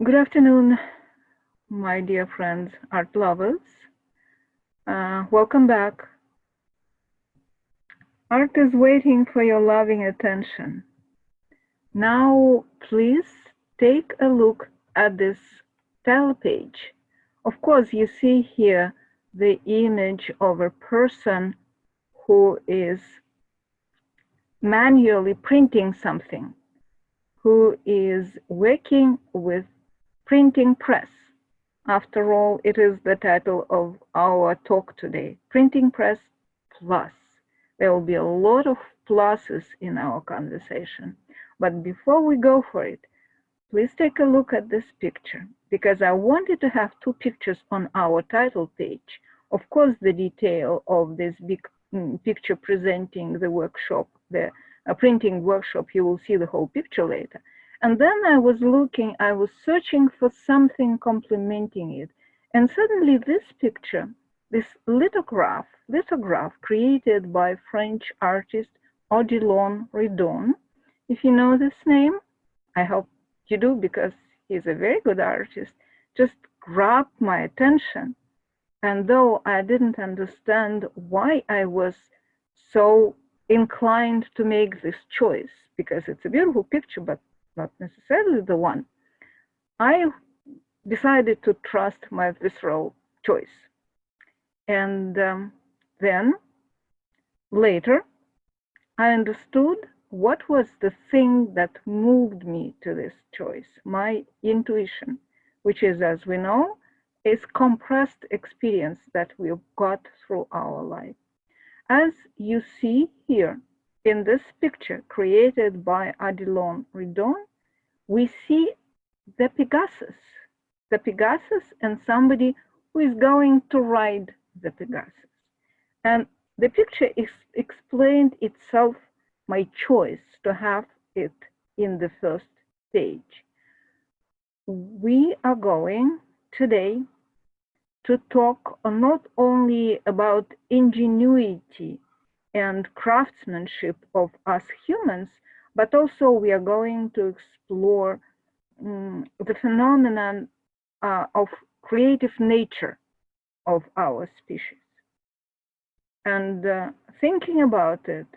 Good afternoon, my dear friends, art lovers. Welcome back. Art is waiting for your loving attention. Now, please take a look at this title page. Of course, you see here the image of a person who is manually printing something, who is working with printing press. After all, it is the title of our talk today, Printing Press Plus. There will be a lot of pluses in our conversation. But before we go for it, please take a look at this picture, because I wanted to have two pictures on our title page. Of course, the detail of this big picture presenting the workshop, the printing workshop, you will see the whole picture later. And then I was searching for something complementing it. And suddenly this picture, this lithograph created by French artist Odilon Redon. If you know this name, I hope you do, because he's a very good artist, just grabbed my attention. And though I didn't understand why I was so inclined to make this choice, because it's a beautiful picture, but not necessarily the one, I decided to trust my visceral choice. And then later, I understood what was the thing that moved me to this choice, my intuition, which is, as we know, is compressed experience that we've got through our life. As you see here in this picture created by Odilon Redon, we see the Pegasus and somebody who is going to ride the Pegasus. And the picture explained itself, my choice to have it in the first stage. We are going today to talk not only about ingenuity and craftsmanship of us humans, but also we are going to explore the phenomenon of creative nature of our species. And thinking about it,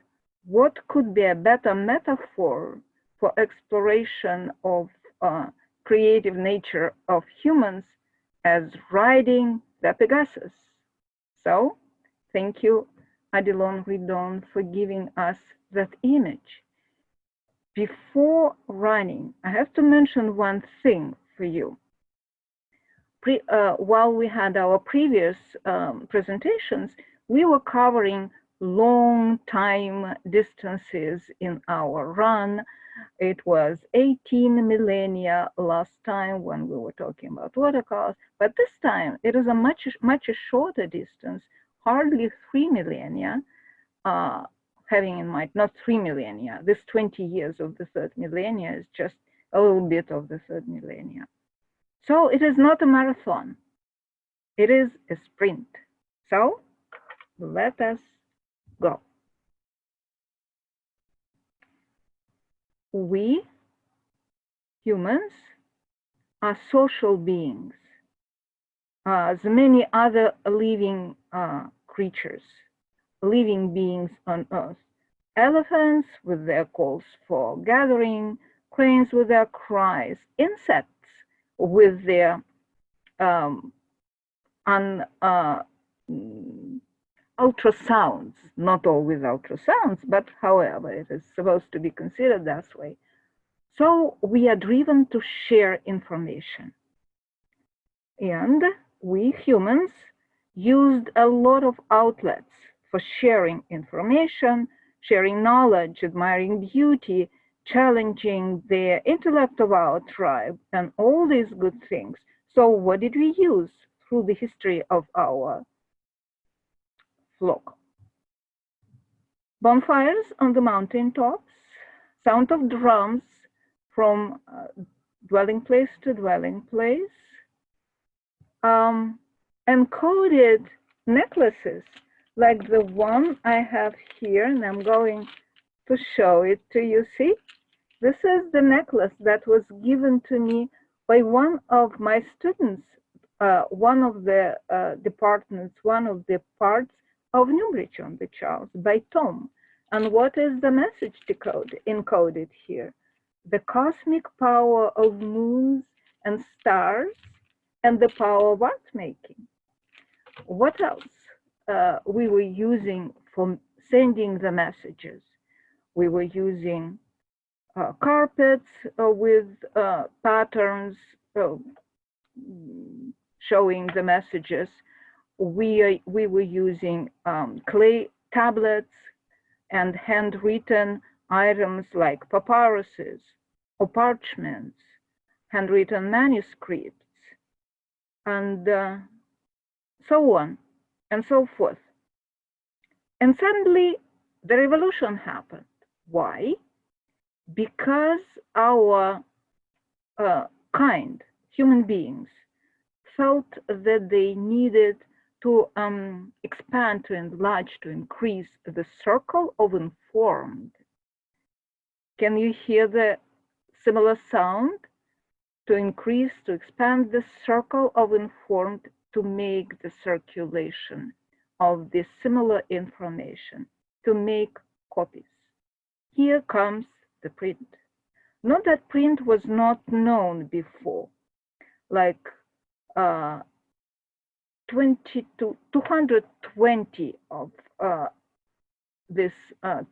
what could be a better metaphor for exploration of creative nature of humans as riding the Pegasus? So, thank you, Odilon Redon, for giving us that image. Before running, I have to mention one thing for you. While we had our previous presentations, we were covering long time distances in our run. It was 18 millennia last time when we were talking about watercolors, but this time it is a much shorter distance, hardly 3 millennia, having in mind not 3 millennia. This 20 years of the third millennia is just a little bit of the third millennia. So it is not a marathon, it is a sprint. So let us go. We humans are social beings, as many other living creatures, living beings on Earth. Elephants with their calls for gathering, cranes with their cries, insects with their ultrasounds, not all with ultrasounds, but however, it is supposed to be considered that way. So we are driven to share information. And we humans used a lot of outlets for sharing information, sharing knowledge, admiring beauty, challenging the intellect of our tribe, and all these good things. So what did we use through the history of our flock? Bonfires on the mountain tops, sound of drums from dwelling place to dwelling place, encoded necklaces like the one I have here, and I'm going to show it to you. See, this is the necklace that was given to me by one of my students, one of the departments, one of the parts of Newbridge on the Charles by Tom. And what is the message encoded here? The cosmic power of moons and stars and the power of art making. What else we were using for sending the messages? We were using carpets with patterns showing the messages. We were using clay tablets and handwritten items like papyruses or parchments, handwritten manuscripts, and so on and so forth. And suddenly the revolution happened. Why? Because our kind, human beings, felt that they needed to expand, to enlarge, to increase the circle of informed. Can you hear the similar sound? To increase, to expand the circle of informed, to make the circulation of this similar information, to make copies. Here comes the print. Not that print was not known before, like 220 of this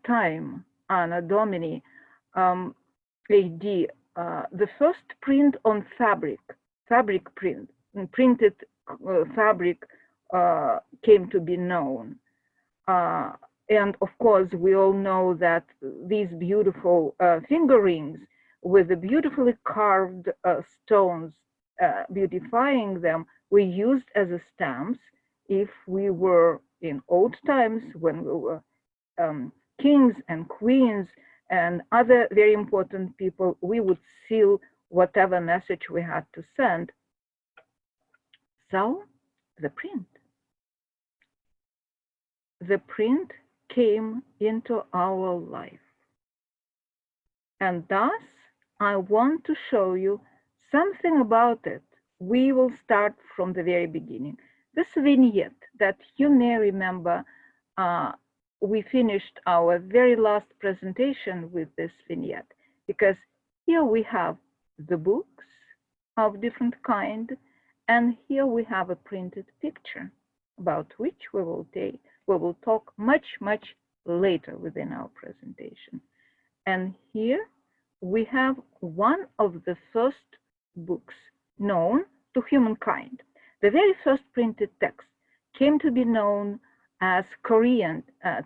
time, Anno Domini, AD, the first print on fabric print, printed fabric came to be known. And of course, we all know that these beautiful finger rings with the beautifully carved stones beautifying them were used as stamps if we were in old times when we were kings and queens and other very important people. We would seal whatever message we had to send. So the print came into our life. And thus, I want to show you something about it. We will start from the very beginning. This vignette that you may remember, we finished our very last presentation with this vignette, because here we have the books of different kind, and here we have a printed picture about which we will talk much later within our presentation. And here we have one of the first books known to humankind. The very first printed text came to be known as Korean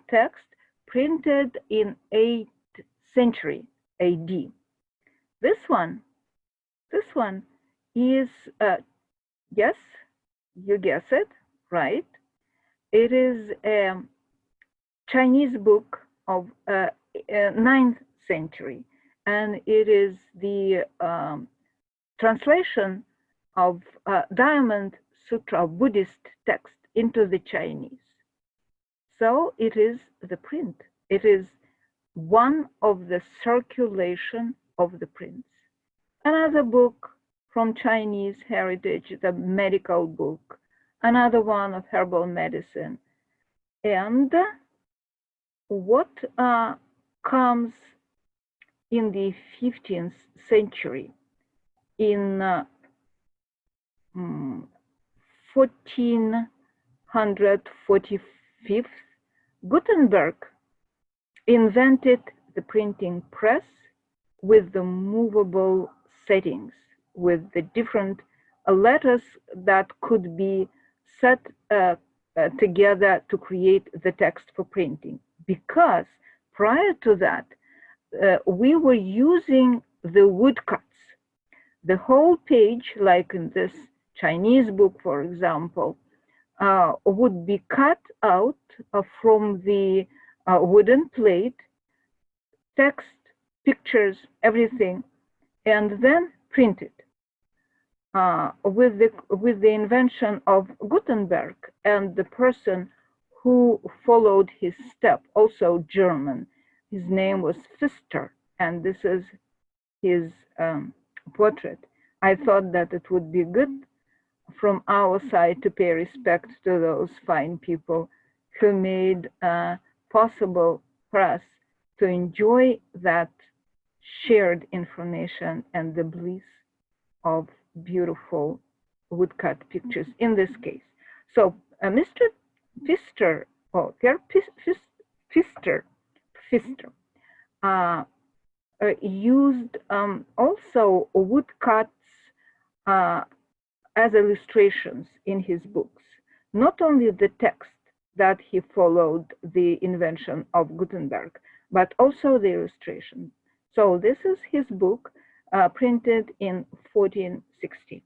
text, printed in 8th century AD. This one is, yes, you guess it, right? It is a Chinese book of 9th century, and it is the translation of Diamond Sutra Buddhist text into the Chinese. So it is the print. It is one of the circulation of the prints. Another book from Chinese heritage, the medical book, another one of herbal medicine. And what comes in the 15th century, in 1445, Gutenberg invented the printing press with the movable settings, with the different letters that could be set together to create the text for printing. Because prior to that, we were using the woodcuts. The whole page, like in this Chinese book, for example, would be cut out from the wooden plate, text, pictures, everything, and then printed. With the invention of Gutenberg and the person who followed his step, also German, his name was Pfister, and this is his portrait. I thought that it would be good from our side to pay respect to those fine people who made possible for us to enjoy that shared information and the bliss of beautiful woodcut pictures in this case. So Mr. Pfister, or Herr Pfister, used also woodcuts as illustrations in his books, not only the text that he followed the invention of Gutenberg, but also the illustration. So this is his book, printed in 1460.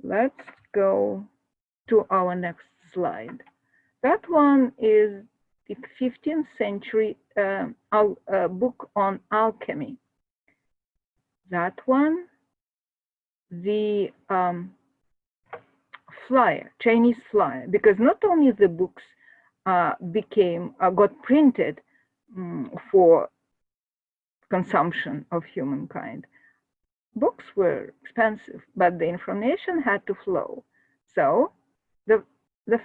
Let's go to our next slide. That one is the 15th century book on alchemy. That one, the flyer, Chinese flyer, because not only the books got printed for consumption of humankind. Books were expensive, but the information had to flow. So the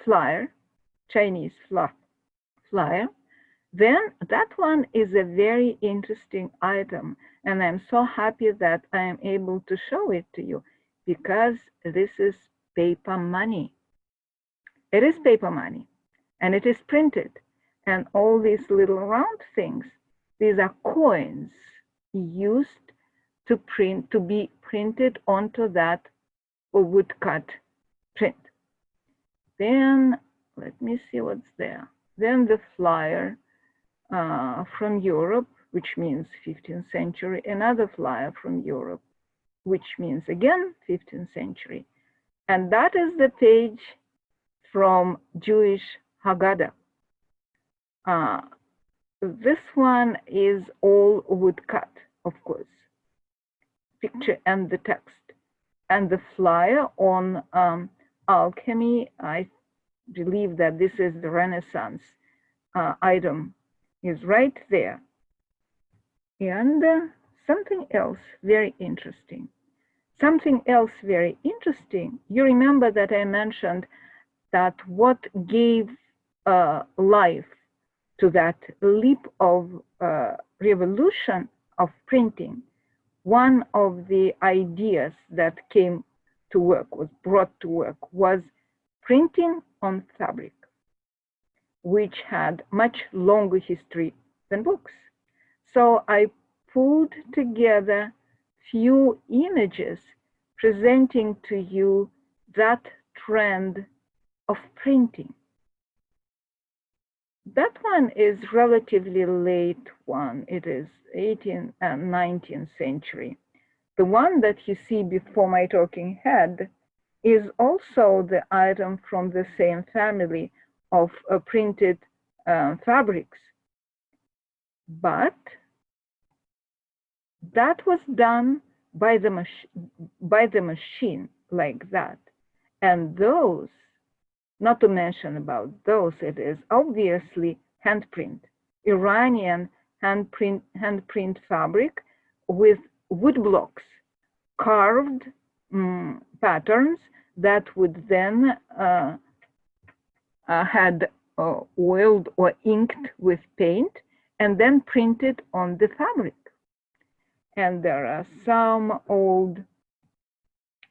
flyer, Chinese flyer, then that one is a very interesting item. And I'm so happy that I am able to show it to you, because this is paper money. It is paper money, and it is printed. And all these little round things, these are coins used to be printed onto that woodcut print. Then let me see what's there. Then the flyer from Europe, which means 15th century, another flyer from Europe, which means again 15th century. And that is the page from Jewish Haggadah. This one is all woodcut, of course, picture and the text. And the flyer on alchemy, I believe that this is the Renaissance item, is right there. And something else very interesting. Something else very interesting, you remember that I mentioned that what gave life to that leap of revolution of printing, one of the ideas that came to work, was brought to work, was printing on fabric, which had much longer history than books. So I pulled together few images presenting to you that trend of printing. That one is relatively late one. It is 18th and 19th century. The one that you see before my talking head is also the item from the same family of printed fabrics. But that was done by the machine like that. And those, not to mention about those, it is obviously handprint, Iranian handprint fabric with woodblocks, carved patterns that would then had oiled or inked with paint and then printed on the fabric. And there are some old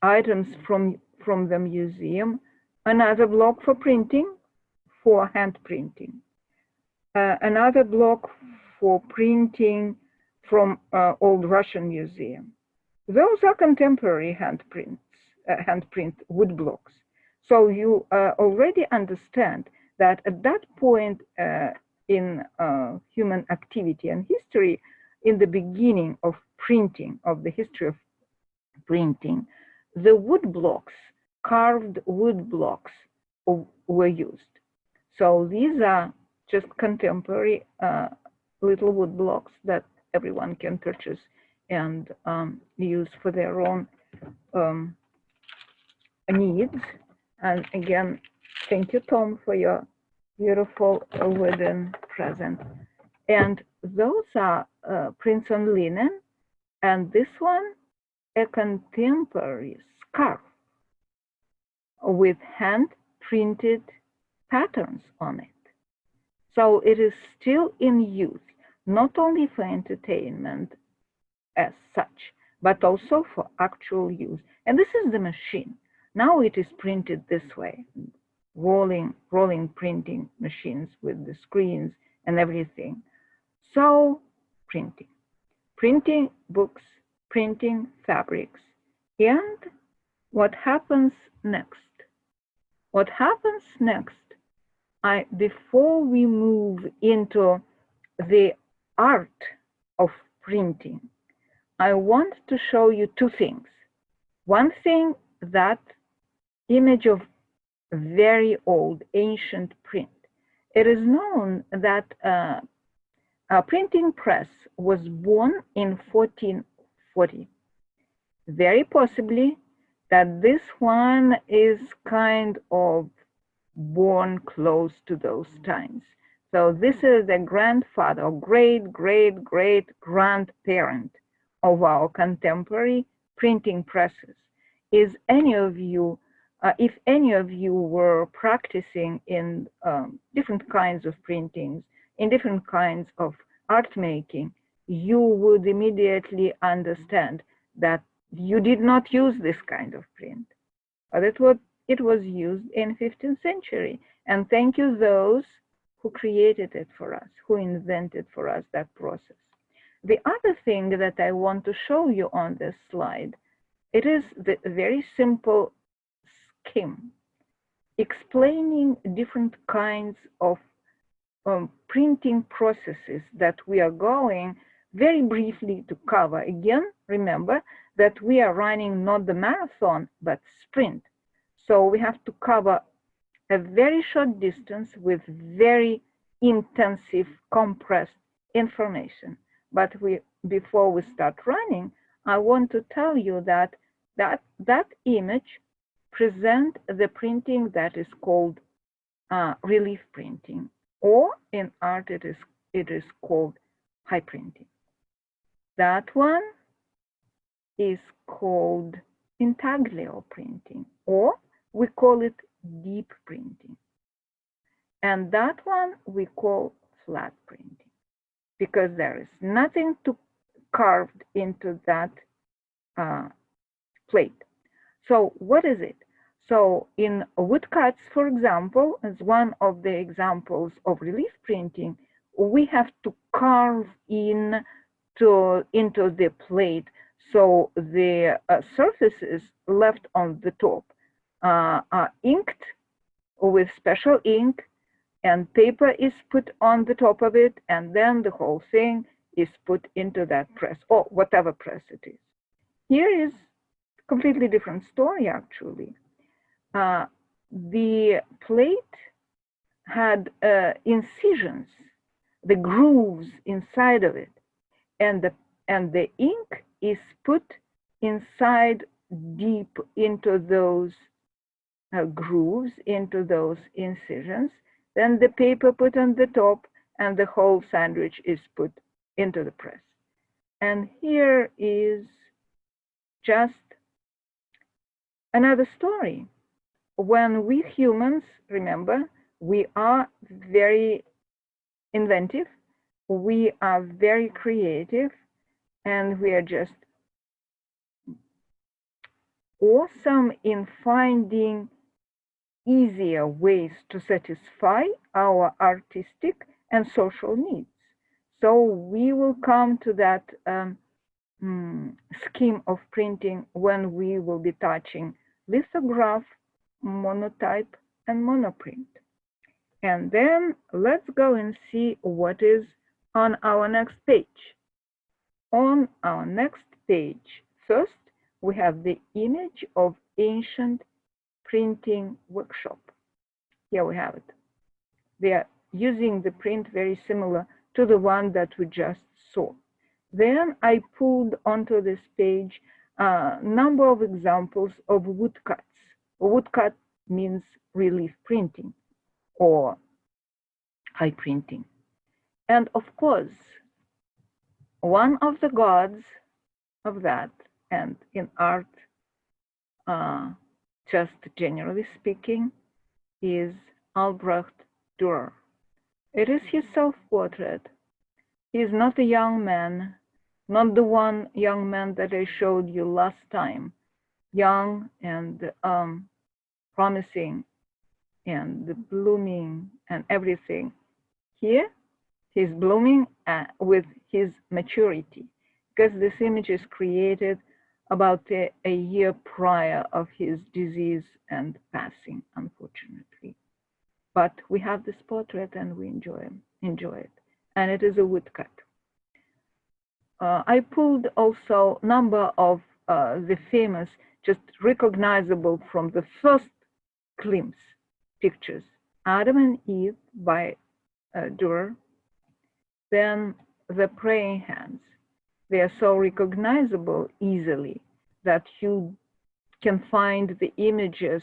items from the museum, another block for printing, for hand printing, another block for printing from Old Russian Museum. Those are contemporary handprint woodblocks. So you already understand that at that point in human activity and history, in the beginning of printing, of the history of printing, the woodblocks, carved woodblocks were used. So these are just contemporary little woodblocks that everyone can purchase and use for their own needs. And again, thank you, Tom, for your beautiful wooden present. And those are prints on linen. And this one a contemporary scarf with hand-printed patterns on it. So it is still in use, not only for entertainment as such, but also for actual use. And this is the machine. Now it is printed this way, rolling printing machines with the screens and everything. So printing books, printing fabrics. And what happens next? What happens next, before we move into the art of printing, I want to show you two things. One thing, that image of very old ancient print. It is known that a printing press was born in 1440. Very possibly that this one is kind of born close to those times. So this is the grandfather, or great-great-great-grandparent of our contemporary printing presses. Is any of you, if any of you were practicing in different kinds of printings, in different kinds of art making, you would immediately understand that you did not use this kind of print, but it was used in 15th century. And thank you those who created it for us, who invented for us that process. The other thing that I want to show you on this slide, it is the very simple scheme explaining different kinds of printing processes that we are going very briefly to cover. Again, remember that we are running not the marathon, but sprint. So we have to cover a very short distance with very intensive, compressed information. But before we start running, I want to tell you that that image presents the printing that is called relief printing, or in art it is called high printing. That one is called intaglio printing, or we call it deep printing. And that one we call flat printing, because there is nothing carved into that plate. So what is it? So in woodcuts, for example, as one of the examples of relief printing, we have to carve into the plate, so the surfaces left on the top are inked with special ink, and paper is put on the top of it, and then the whole thing is put into that press, or whatever press it is. Here is a completely different story, actually. The plate had incisions, the grooves inside of it, and the ink is put inside deep into those grooves, into those incisions. Then the paper put on the top, and the whole sandwich is put into the press. And here is just another story. When we humans, remember, we are very inventive, we are very creative, and we are just awesome in finding easier ways to satisfy our artistic and social needs. So we will come to that scheme of printing when we will be touching lithograph, monotype, and monoprint. And then let's go and see what is on our next page. On our next page, first, we have the image of ancient printing workshop. Here we have it. They are using the print very similar to the one that we just saw. Then I pulled onto this page a number of examples of woodcuts. Woodcut means relief printing or high printing. And of course, one of the gods of that and in art, just generally speaking, is Albrecht Dürer. It is his self-portrait. He is not a young man, not the one young man that I showed you last time, young and promising and blooming and everything. Here, he's blooming with his maturity, because this image is created about a year prior of his disease and passing, unfortunately. But we have this portrait and we enjoy it. And it is a woodcut. I pulled also number of the famous, just recognizable from the first glimpse pictures. Adam and Eve by Dürer. Then the praying hands. They are so recognizable easily that you can find the images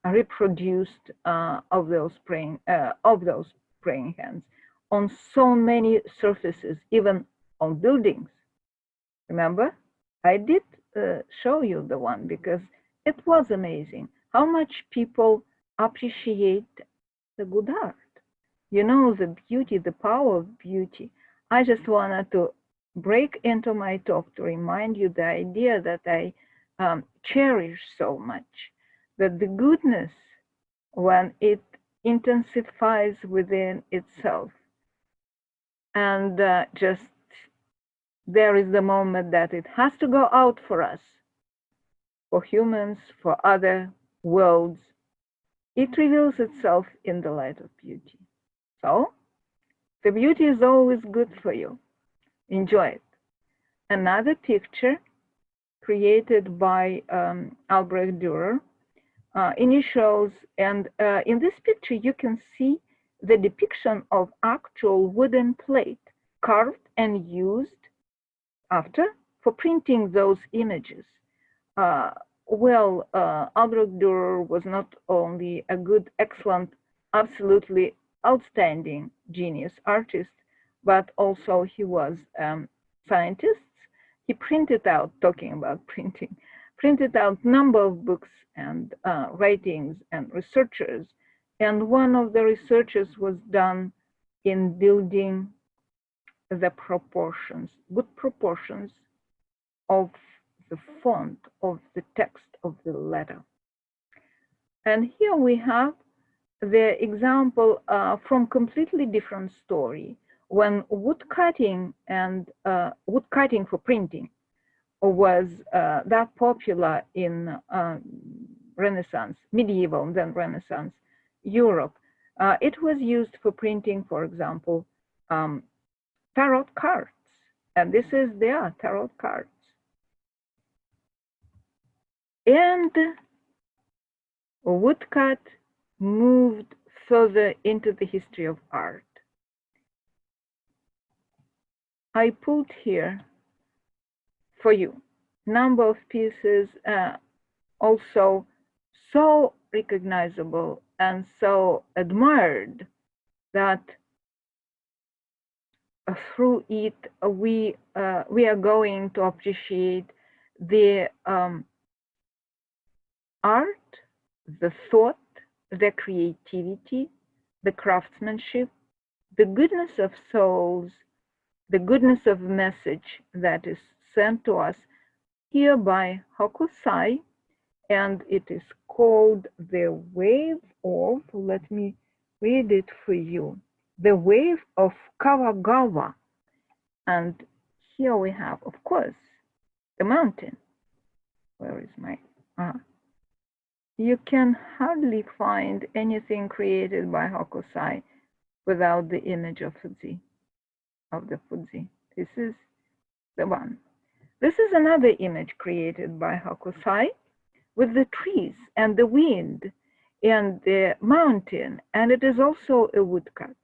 reproduced of those praying hands on so many surfaces, even on buildings. Remember, I did show you the one because it was amazing how much people appreciate the good art. You know, the beauty, the power of beauty. I just wanted to break into my talk to remind you the idea that I cherish so much, that the goodness, when it intensifies within itself, and just there is the moment that it has to go out for us, for humans, for other worlds, it reveals itself in the light of beauty. So the beauty is always good for you. Enjoy it. Another picture created by Albrecht Dürer, initials, and in this picture you can see the depiction of actual wooden plate carved and used after for printing those images. Albrecht Dürer was not only a good, excellent, absolutely outstanding genius artist, but also he was scientist. He printed out, talking about printing, printed out number of books and writings and researchers. And one of the researches was done in building the proportions, good proportions of the font of the text of the letter. And here we have the example from completely different story, when wood cutting for printing was that popular in Renaissance, medieval and then Renaissance Europe. It was used for printing, for example, tarot cards. And this is their tarot cards. And woodcut moved further into the history of art. I pulled here for you number of pieces also so recognizable and so admired that through it we are going to appreciate the art, the thought, the creativity, the craftsmanship, the goodness of souls, the goodness of message that is sent to us here by Hokusai, and it is called the wave of, let me read it for you, the wave of Kawagawa. And here we have, of course, the mountain. Where is my, you can hardly find anything created by Hokusai without the image of Fuji, of the Fuji. This is the one. This is another image created by Hokusai with the trees and the wind and the mountain, and it is also a woodcut.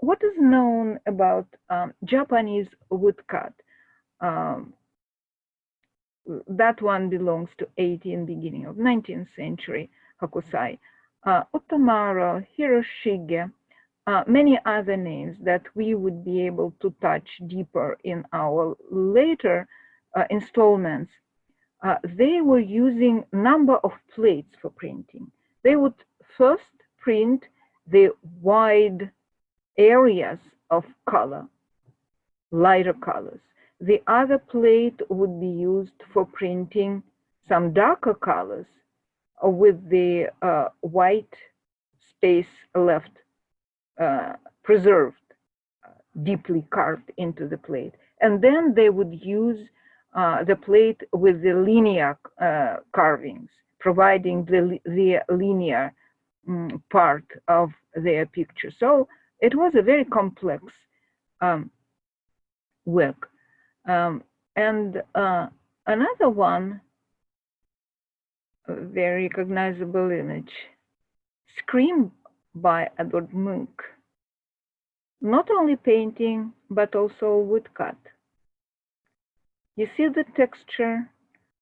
What is known about Japanese woodcut? That one belongs to 18th, beginning of 19th century Hokusai. Otomaro, Hiroshige, many other names that we would be able to touch deeper in our later installments. they were using number of plates for printing. They would first print the wide areas of color, lighter colors. The other plate would be used for printing some darker colors with the white space left preserved, deeply carved into the plate. And then they would use the plate with the linear carvings, providing the linear part of their picture. So it was a very complex work. And another one, a very recognizable image, Scream by Edward Munch. Not only painting, but also woodcut. You see the texture,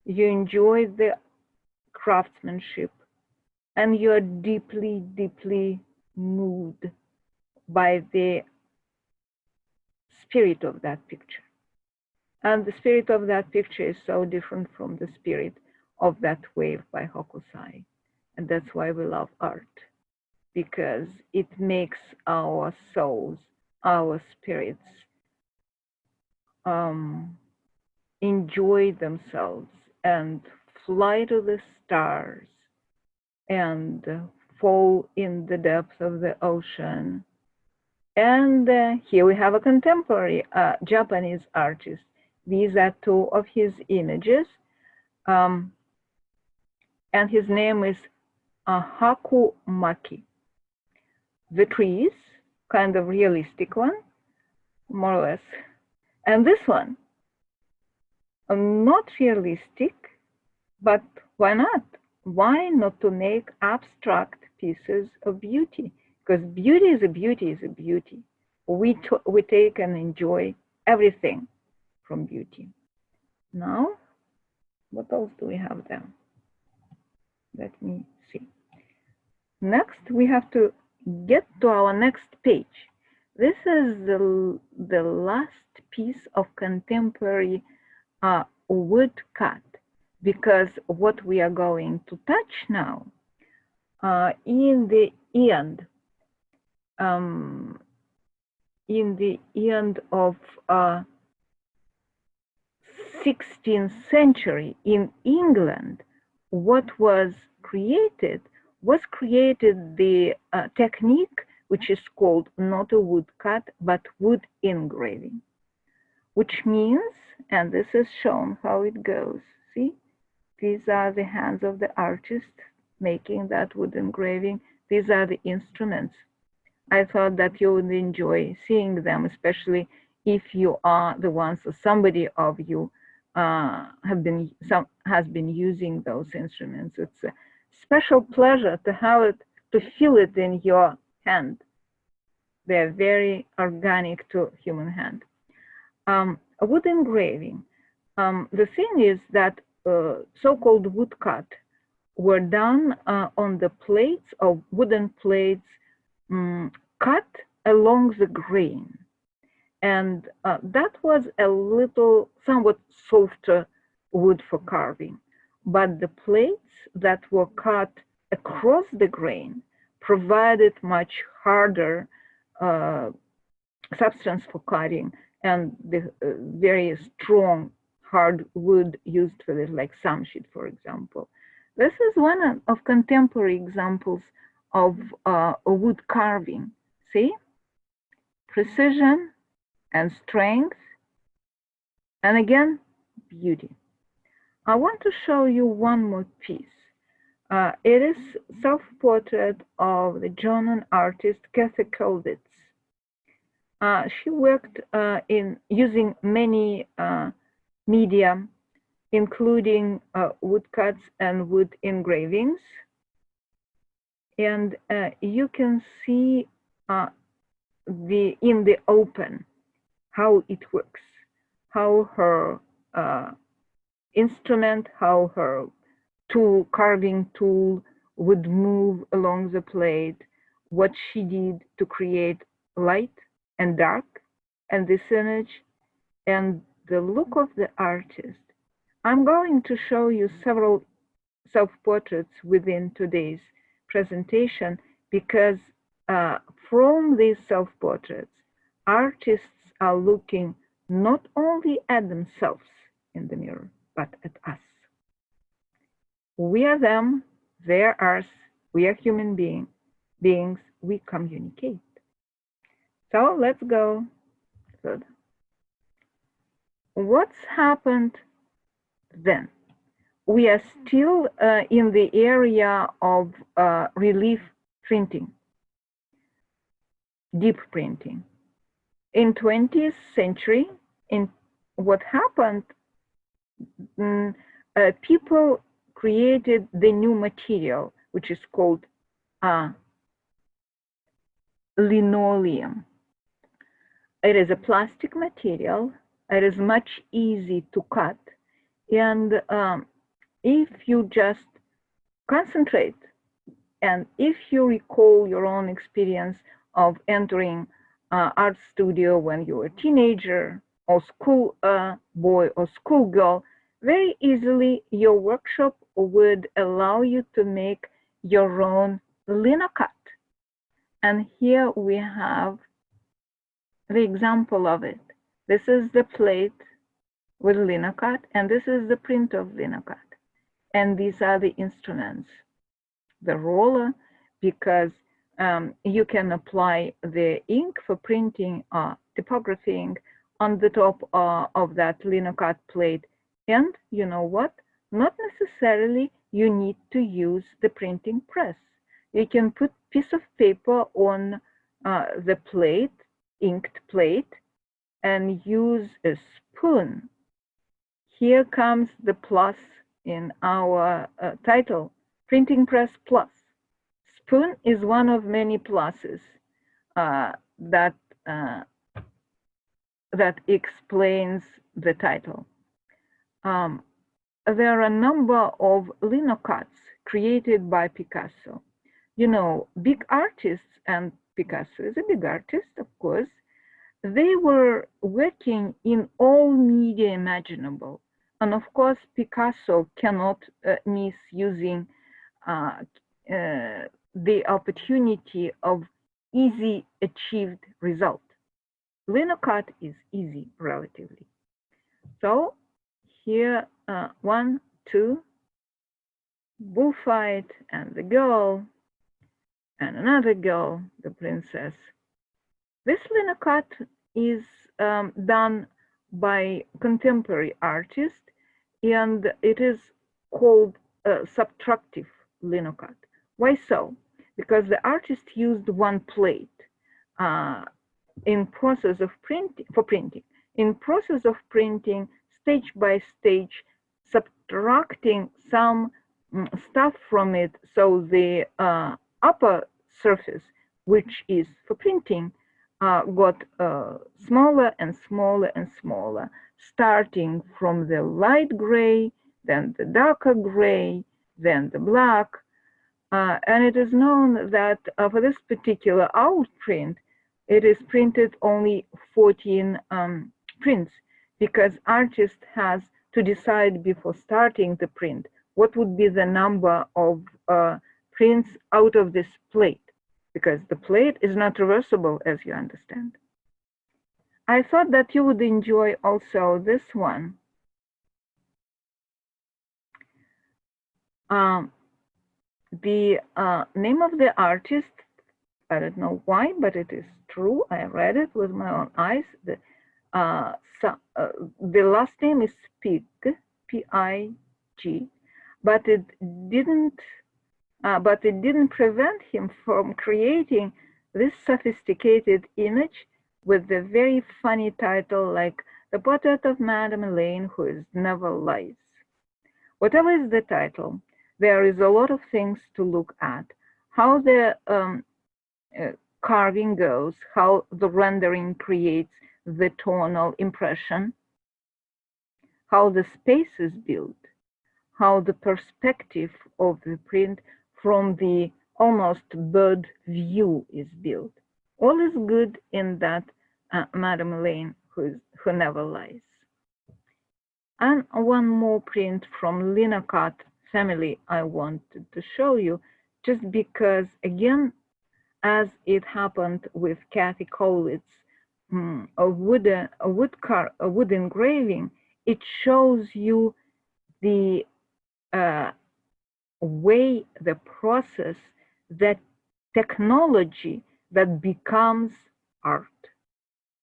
you enjoy the craftsmanship, and you are deeply, deeply moved by the spirit of that picture. And the spirit of that picture is so different from the spirit of that wave by Hokusai. And that's why we love art, because it makes our souls, our spirits, enjoy themselves and fly to the stars and fall in the depths of the ocean. And here we have a contemporary Japanese artist. These are two of his images. And his name is Hakumaki. The trees, kind of realistic one, more or less. And this one, not realistic, but why not? Why not to make abstract pieces of beauty? Because beauty is a beauty is a beauty. We take and enjoy everything from beauty. Now, what else do we have there? Let me see. Next, we have to get to our next page. This is the last piece of contemporary woodcut, because what we are going to touch now, in the end of 16th century in England, what was created the technique which is called not a woodcut but wood engraving, which means, and this is shown how it goes. See, these are the hands of the artist making that wood engraving. These are the instruments. I thought that you would enjoy seeing them, especially if you are the ones, or somebody of you has been using those instruments. It's a special pleasure to have it, to feel it in your hand. They're very organic to human hand. A wood engraving. The thing is that so-called woodcut were done on the plates of wooden plates cut along the grain. And that was a little, somewhat softer wood for carving. But the plates that were cut across the grain provided much harder substance for cutting, and the very strong hard wood used for this, like samshit, for example. This is one of contemporary examples of wood carving. See? Precision and strength, and again, beauty. I want to show you one more piece. It is self-portrait of the German artist Kathy Kolditz. She worked in using many media, including woodcuts and wood engravings. And you can see in the open how it works, how her instrument, how her carving tool would move along the plate, what she did to create light and dark and this image, and the look of the artist. I'm going to show you several self-portraits within today's presentation because from these self-portraits, artists are looking not only at themselves in the mirror, but at us. We are them, they are us, we are human beings, we communicate. So let's go further. What's happened then? We are still in the area of relief printing, deep printing. In 20th century, in what happened, people created the new material, which is called linoleum. It is a plastic material. It is much easy to cut. And if you just concentrate, and if you recall your own experience of entering art studio when you were a teenager or school boy or school girl, very easily your workshop would allow you to make your own lino cut. And here we have the example of it. This is the plate with lino cut, and this is the print of lino cut. And these are the instruments. The roller, because you can apply the ink for printing or typography ink on the top of that lino cut plate. And you know what? Not necessarily you need to use the printing press. You can put piece of paper on the plate, inked plate, and use a spoon. Here comes the plus in our title, Printing Press Plus. Spoon is one of many pluses that explains the title. There are a number of lino cuts created by Picasso. You know, big artists, and Picasso is a big artist, of course, they were working in all media imaginable. And of course, Picasso cannot miss using the opportunity of easy achieved result. Lino cut is easy relatively. So here, 1, 2, bullfight, and the girl, and another girl, the princess. This lino cut is done by contemporary artists, and it is called subtractive lino cut. Why so? Because the artist used one plate in process of printing. In process of printing, stage by stage, subtracting some stuff from it, so the upper surface, which is for printing, got smaller and smaller and smaller, starting from the light gray, then the darker gray, then the black. And it is known that for this particular owl print, it is printed only 14 prints, because artist has to decide before starting the print what would be the number of prints out of this plate, because the plate is not reversible, as you understand. I thought that you would enjoy also this one. The name of the artist, I don't know why, but it is true. I read it with my own eyes. The last name is Pig, P-I-G, but it didn't prevent him from creating this sophisticated image with the very funny title like The Portrait of Madame Elaine, Who Is Never Lies. Whatever is the title, there is a lot of things to look at. How the carving goes, how the rendering creates the tonal impression, how the space is built, how the perspective of the print from the almost bird view is built. All is good in that Madame Elaine who never lies. And one more print from Linocut family I wanted to show you, just because, again, as it happened with Kathy Kollitz, a wood engraving, it shows you the way, the process, that technology that becomes art.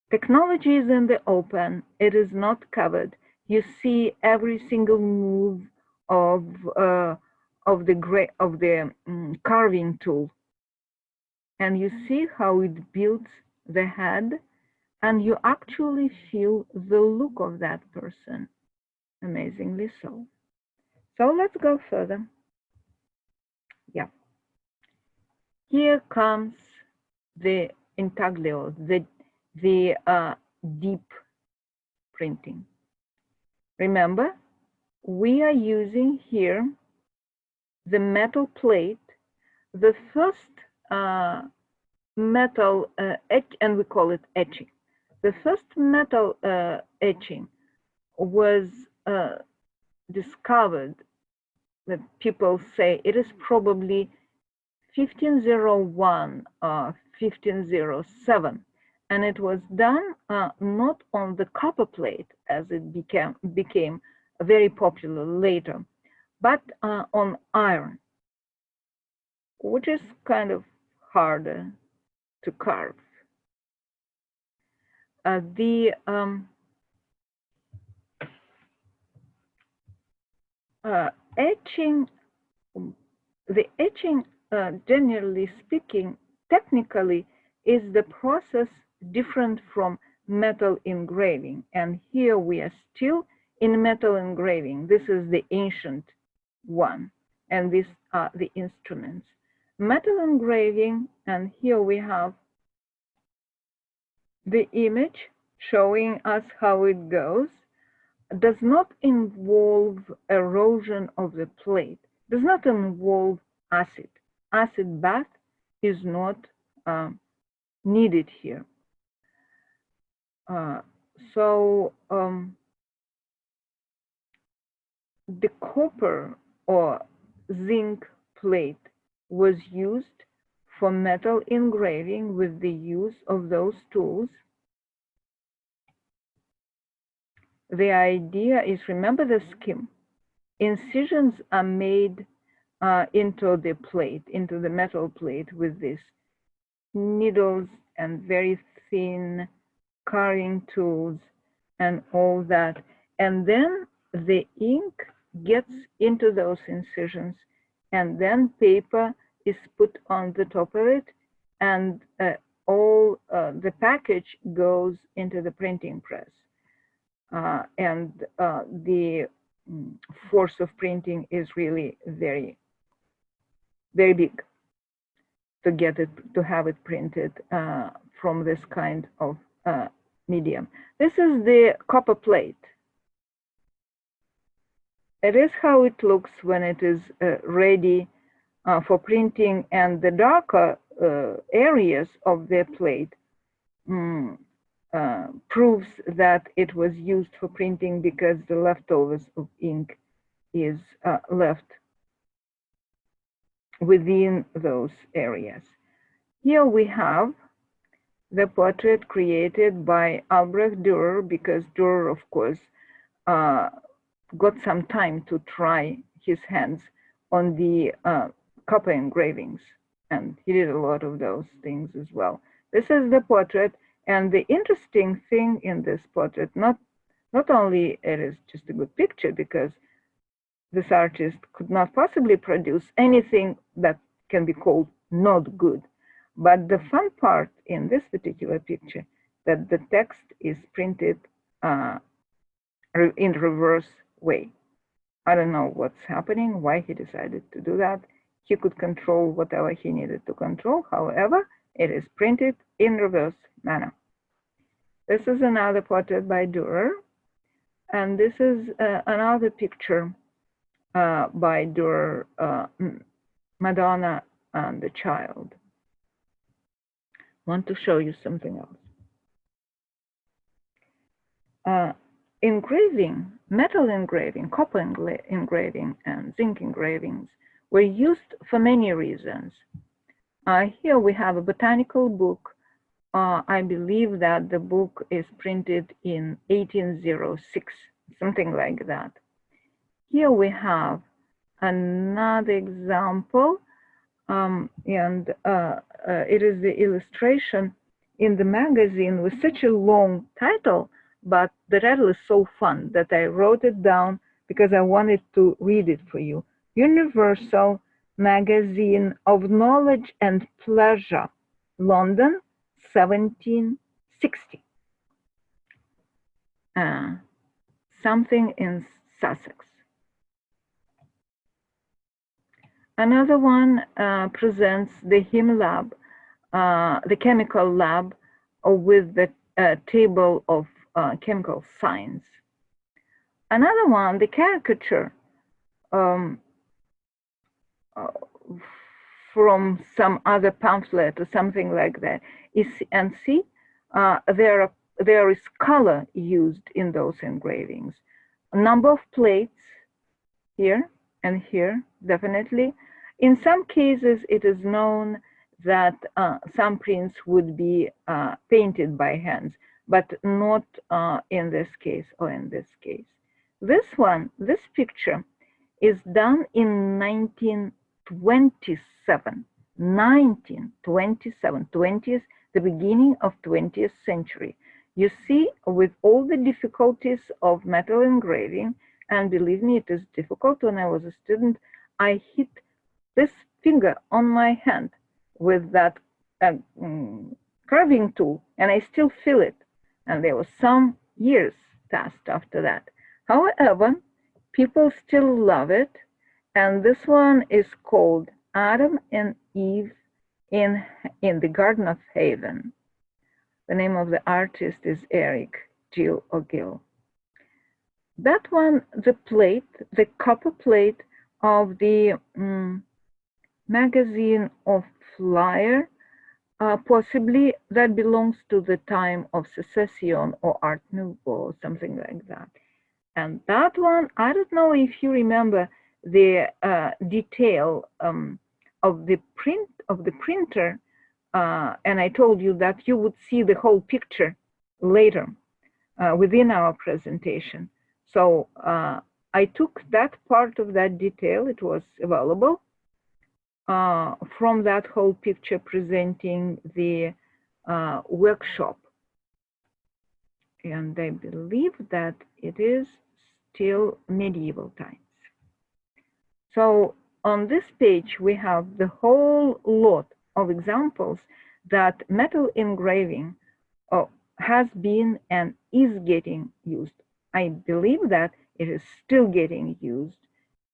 Technology is in the open, it is not covered. You see every single move of the carving tool, and you see how it builds the head, and you actually feel the look of that person. Amazingly so. So let's go further. Yeah. Here comes the intaglio, the deep printing. Remember, we are using here the metal plate, the first metal etch, and we call it etching. The first metal etching was discovered, that people say it is probably 1501 or 1507, and it was done not on the copper plate as it became very popular later, but on iron, which is kind of harder to carve. The etching, generally speaking, technically, is the process different from metal engraving. And here we are still in metal engraving. This is the ancient one, and these are the instruments. Metal engraving, and here we have the image showing us how it goes, does not involve erosion of the plate, does not involve acid. Acid bath is not needed here. So the copper or zinc plate was used for metal engraving with the use of those tools. The idea is, remember the scheme. Incisions are made into the plate, into the metal plate, with these needles and very thin carving tools and all that. And then the ink gets into those incisions, and then paper is put on the top of it, and all the package goes into the printing press. And the force of printing is really very, very big to get it, to have it printed from this kind of medium. This is the copper plate. It is how it looks when it is ready for printing, and the darker areas of the plate proves that it was used for printing, because the leftovers of ink is left within those areas. Here we have the portrait created by Albrecht Dürer, because Dürer, of course, got some time to try his hands on the copper engravings, and he did a lot of those things as well. This is the portrait, and the interesting thing in this portrait, not only it is just a good picture, because this artist could not possibly produce anything that can be called not good, but the fun part in this particular picture, that the text is printed in reverse way. I don't know what's happening, why he decided to do that. He could control whatever he needed to control. However, it is printed in reverse manner. This is another portrait by Dürer, and this is another picture by Dürer, Madonna and the Child. I want to show you something else. engraving, metal engraving, copper engraving, and zinc engravings were used for many reasons. Here we have a botanical book. I believe that the book is printed in 1806, something like that. Here we have another example, and it is the illustration in the magazine with such a long title, but the title is so fun that I wrote it down because I wanted to read it for you. Universal Magazine of Knowledge and Pleasure, London, 1760. Something in Sussex. Another one presents the HIM lab, the chemical lab, with the table of chemical science. Another one, the caricature from some other pamphlet or something like that. And see, there is color used in those engravings. A number of plates here and here, definitely. In some cases, it is known that some prints would be painted by hands, but not in this case or in this case. This one, this picture, is done in 1927. 1927, 20th, the beginning of 20th century. You see, with all the difficulties of metal engraving, and believe me, it is difficult. When I was a student, I hit this finger on my hand with that carving tool, and I still feel it. And there was some years passed after that. However, people still love it, and this one is called Adam and Eve in the Garden of Haven. The name of the artist is Eric Jill O'Gill. That one, the plate, the copper plate of the magazine of Flyer, possibly that belongs to the time of Secession or Art Nouveau or something like that. And that one, I don't know if you remember the detail of the print of the printer, and I told you that you would see the whole picture later within our presentation. So I took that part of that detail, it was available from that whole picture presenting the workshop. And I believe that it is still medieval times. So on this page, we have the whole lot of examples that metal engraving has been and is getting used. I believe that it is still getting used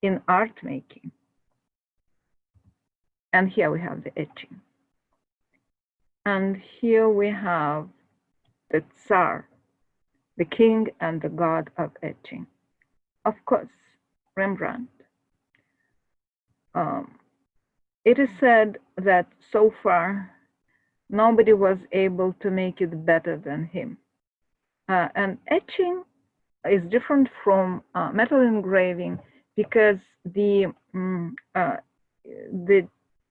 in art making. And here we have the etching. And here we have the Tsar, the king and the god of etching. Of course, Rembrandt. It is said that so far, nobody was able to make it better than him. And etching is different from metal engraving because the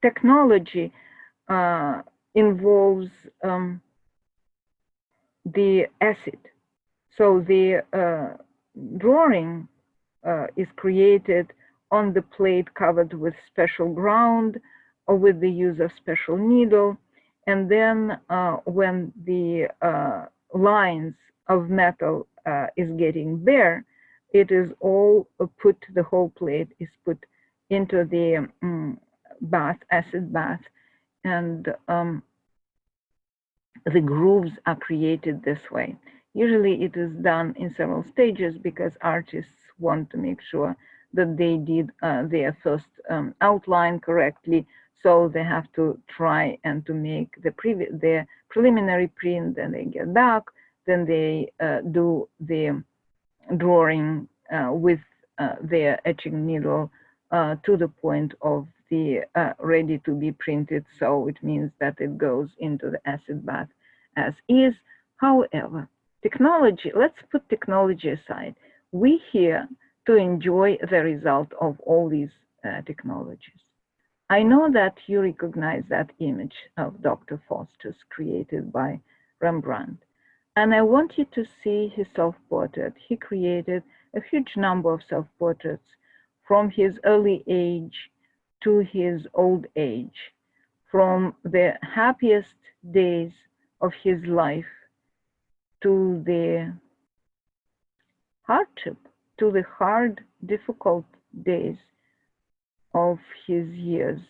technology involves the acid. So the drawing is created on the plate covered with special ground or with the use of special needle. And then when the lines of metal is getting bare, it is all put, the whole plate is put into the bath, acid bath, and the grooves are created this way. Usually it is done in several stages because artists want to make sure that they did their first outline correctly. So they have to try and to make the preliminary print, then they get back, then they do the drawing with their etching needle to the point of the ready to be printed. So it means that it goes into the acid bath as is. However, Technology, let's put technology aside. We're here to enjoy the result of all these technologies. I know that you recognize that image of Dr. Faustus created by Rembrandt. And I want you to see his self-portrait. He created a huge number of self-portraits from his early age to his old age, from the happiest days of his life to the hardship, to the hard, difficult days of his years.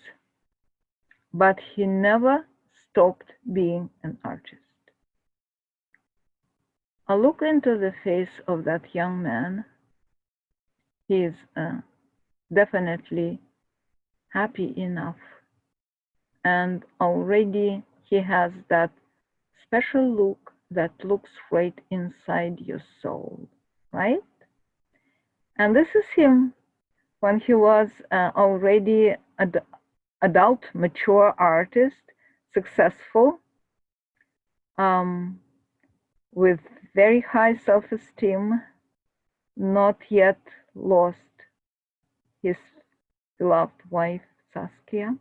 But he never stopped being an artist. A look into the face of that young man. He is definitely happy enough, and already he has that special look that looks right inside your soul, right? And this is him when he was already an adult, mature artist, successful, with very high self-esteem, not yet lost his beloved wife Saskia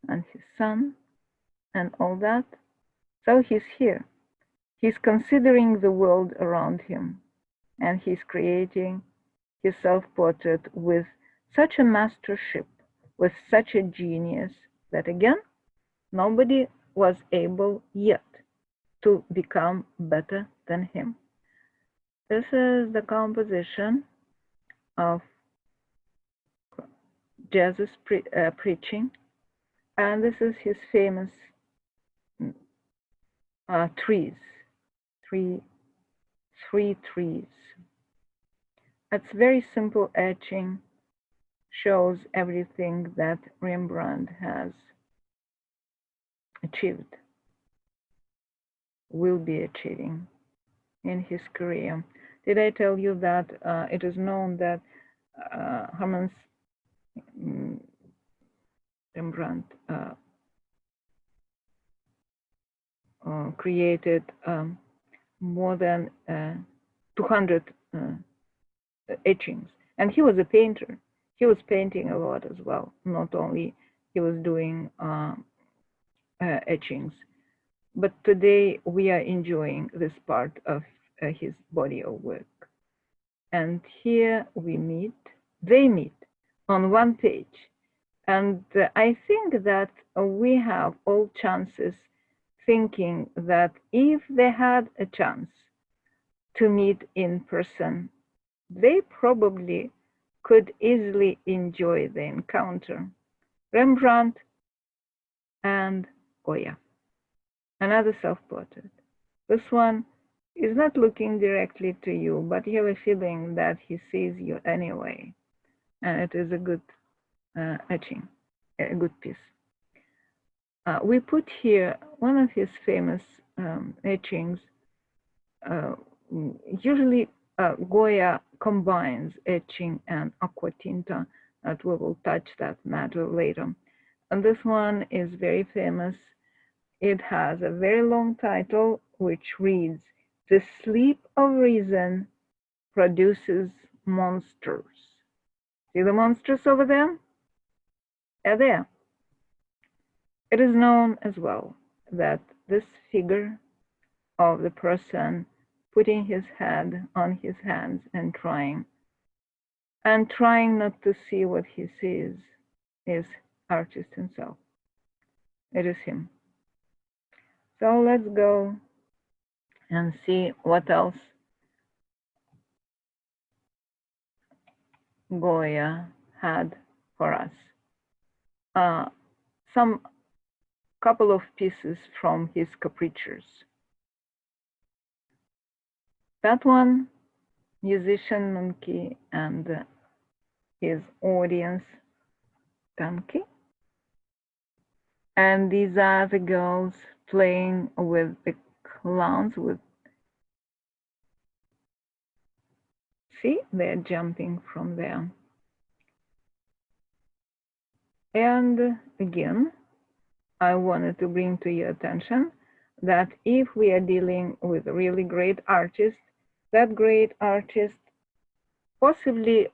and his son and all that. So he's here. He's considering the world around him, and he's creating his self-portrait with such a mastership, with such a genius that, again, nobody was able yet to become better than him. This is the composition of Jesus preaching, and this is his famous trees, three trees. It's very simple etching, shows everything that Rembrandt has achieved, will be achieving in his career. Did I tell you that it is known that Hermann Rembrandt created more than 200 etchings, and he was a painter. He was painting a lot as well. Not only he was doing etchings, but today we are enjoying this part of his body of work. And here they meet on one page. And I think that we have all chances thinking that if they had a chance to meet in person, they probably could easily enjoy the encounter. Rembrandt and Goya, another self-portrait. This one is not looking directly to you, but you have a feeling that he sees you anyway. And it is a good etching, a good piece. We put here one of his famous etchings. Usually Goya combines etching and aquatinta, that we will touch that matter later. And this one is very famous. It has a very long title, which reads, "The sleep of reason produces monsters." See the monsters over there? They're there. It is known as well that this figure of the person putting his head on his hands and trying not to see what he sees is artist himself. It is him. So let's go and see what else Goya had for us. Some couple of pieces from his capriccios. That one, musician monkey and his audience donkey. And these are the girls playing with the clowns. See, they're jumping from there. And again, I wanted to bring to your attention that if we are dealing with a really great artist, that great artist possibly,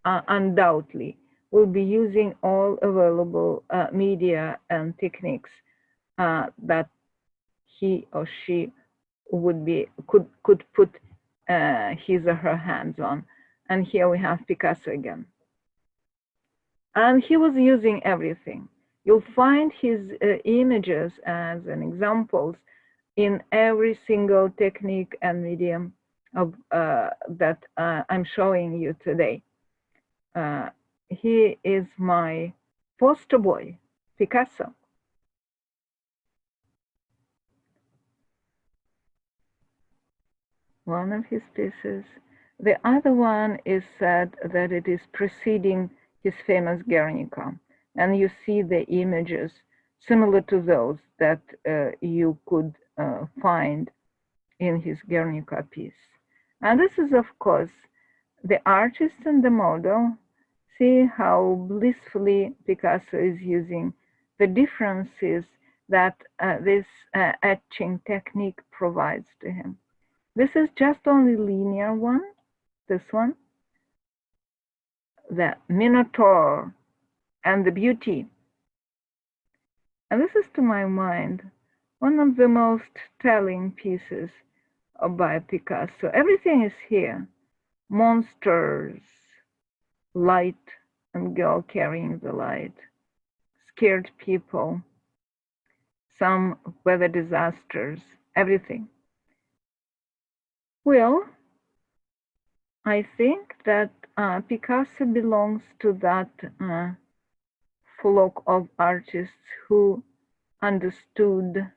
undoubtedly, will be using all available media and techniques that he or she could put his or her hands on. And here we have Picasso again. And he was using everything. You'll find his images as an examples in every single technique and medium of that I'm showing you today. He is my poster boy, Picasso. One of his pieces. The other one is said that it is preceding his famous Guernica. And you see the images similar to those that you could find in his Guernica piece. And this is, of course, the artist and the model. See how blissfully Picasso is using the differences that this etching technique provides to him. This is just only linear one, this one, the Minotaur and the Beauty. And this is, to my mind, one of the most telling pieces by Picasso. Everything is here. Monsters, light and girl carrying the light, scared people, some weather disasters, everything. Well, I think that Picasso belongs to that flock of artists who understood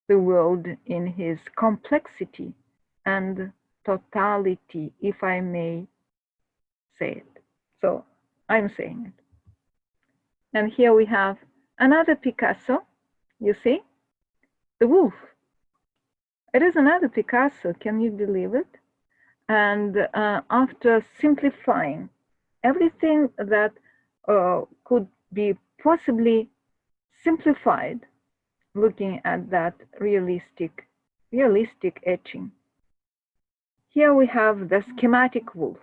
the world in his complexity and totality, if I may say it. So I'm saying it. And here we have another Picasso, you see, the wolf. It is another Picasso, can you believe it? And after simplifying everything that could be possibly simplified, looking at that realistic etching. Here we have the schematic wolf.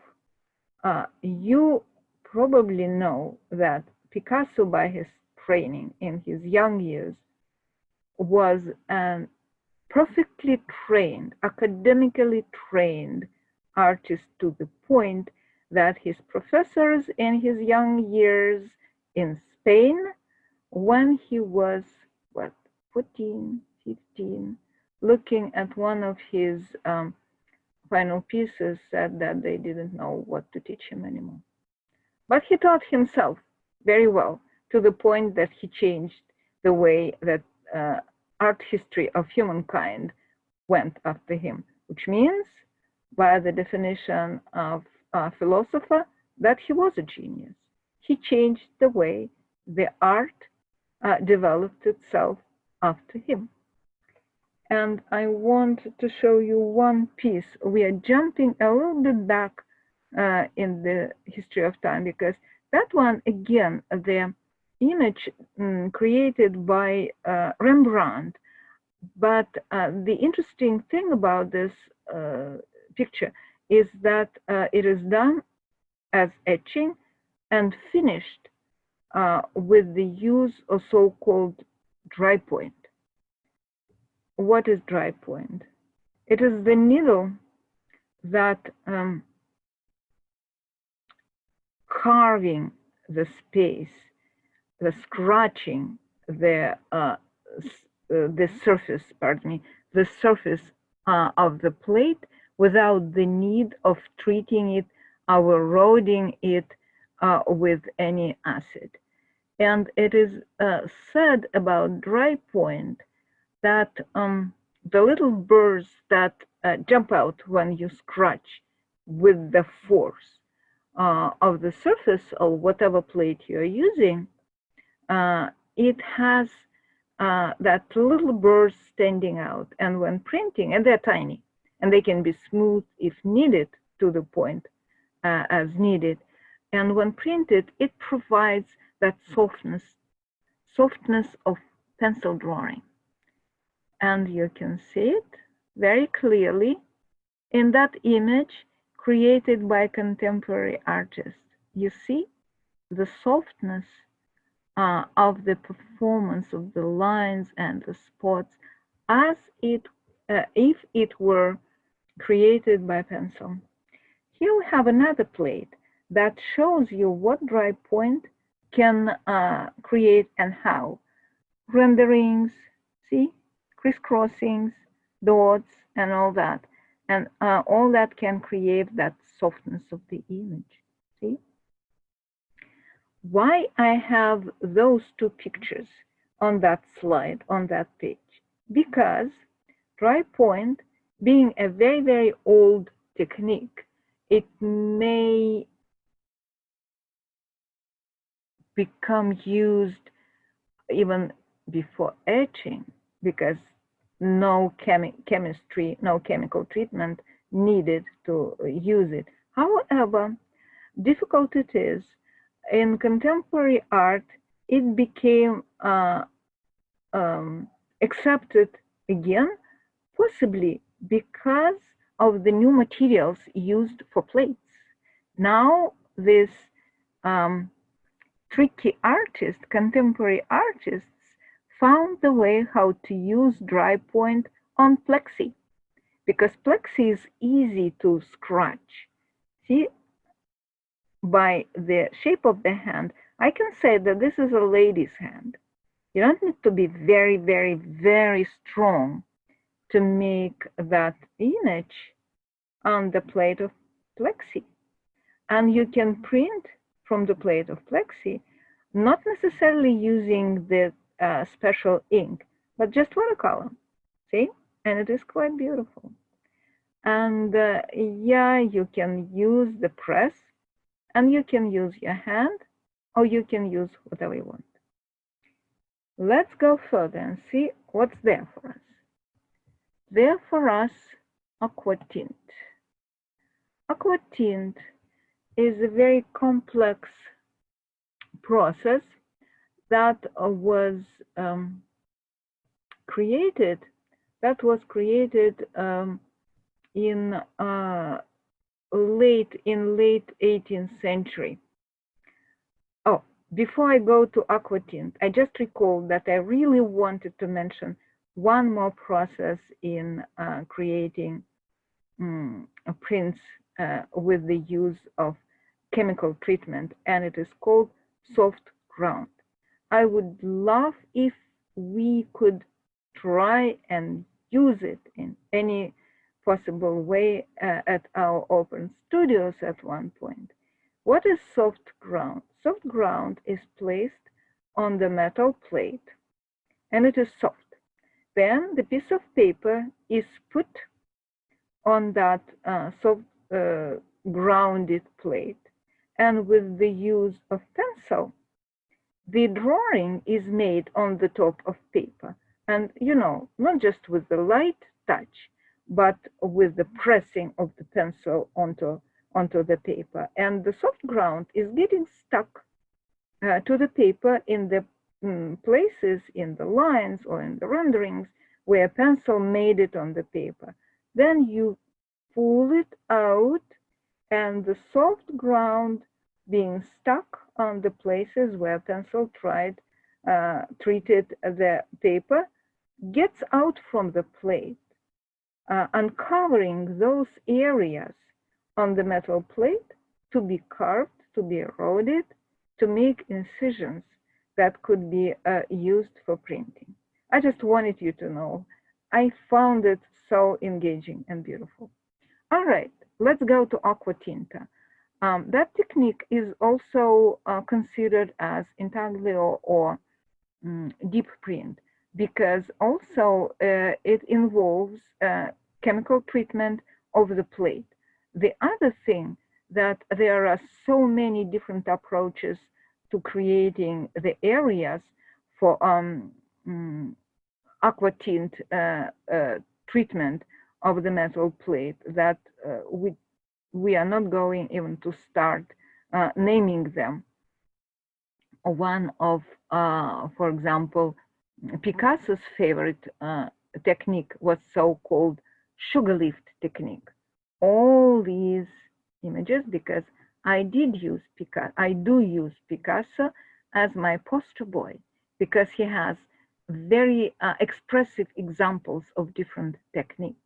You probably know that Picasso, by his training in his young years, was a perfectly trained, academically trained artist, to the point that his professors in his young years in Spain, when he was, 14, 15, looking at one of his final pieces, said that they didn't know what to teach him anymore. But he taught himself very well, to the point that he changed the way that art history of humankind went after him, which means, by the definition of a philosopher, that he was a genius. He changed the way the art developed itself after him. And I want to show you one piece. We are jumping a little bit back in the history of time, because that one, again, the image created by Rembrandt. But the interesting thing about this picture is that it is done as etching and finished with the use of so-called dry point. What is dry point? It is the needle that carving the space, the scratching the surface, the surface of the plate, without the need of treating it or eroding it with any acid. And it is said about dry point that the little burrs that jump out when you scratch with the force of the surface of whatever plate you're using, it has that little burrs standing out. And when printing, and they're tiny, and they can be smooth if needed to the point as needed. And when printed, it provides that softness of pencil drawing. And you can see it very clearly in that image created by contemporary artists. You see the softness of the performance of the lines and the spots as if it were created by pencil. Here we have another plate that shows you what dry point can create and how. Renderings, see, crisscrossings, dots, and all that. And all that can create that softness of the image, see? Why I have those two pictures on that slide, on that page? Because dry point, being a very, very old technique, it may become used even before etching because no chemistry, no chemical treatment needed to use it. However, difficult it is, in contemporary art, it became accepted again, possibly because of the new materials used for plates. Now, this tricky artists, contemporary artists, found the way how to use dry point on plexi, because plexi is easy to scratch. See, by the shape of the hand, I can say that this is a lady's hand. You don't need to be very, very, very strong to make that image on the plate of plexi. And you can print from the plate of plexi, not necessarily using the special ink, but just watercolor, see? And it is quite beautiful. And yeah, you can use the press, and you can use your hand, or you can use whatever you want. Let's go further and see what's there for us. There for us, aqua tint. Aqua tint is a very complex process that was created in late 18th century. Oh, before I go to aqua tint, I just recalled that I really wanted to mention one more process in creating prints with the use of chemical treatment, and it is called soft ground. I would love if we could try and use it in any possible way at our open studios at one point. What is soft ground? Soft ground is placed on the metal plate, and it is soft. Then the piece of paper is put on that soft grounded plate, and with the use of pencil, the drawing is made on the top of paper. And you know, not just with the light touch, but with the pressing of the pencil onto the paper. And the soft ground is getting stuck to the paper in the places, in the lines or in the renderings where pencil made it on the paper. Then you pull it out, and the soft ground being stuck on the places where pencil treated the paper gets out from the plate, uncovering those areas on the metal plate to be carved, to be eroded, to make incisions that could be used for printing. I just wanted you to know. I found it so engaging and beautiful. All right, let's go to aqua tinta. That technique is also considered as intaglio or deep print, because also it involves chemical treatment of the plate. The other thing that there are so many different approaches to creating the areas for aqua tint treatment of the metal plate that we are not going even to start naming them. One of, for example, Picasso's favorite technique was so-called sugar lift technique. All these images, because I do use Picasso as my poster boy, because he has very expressive examples of different techniques.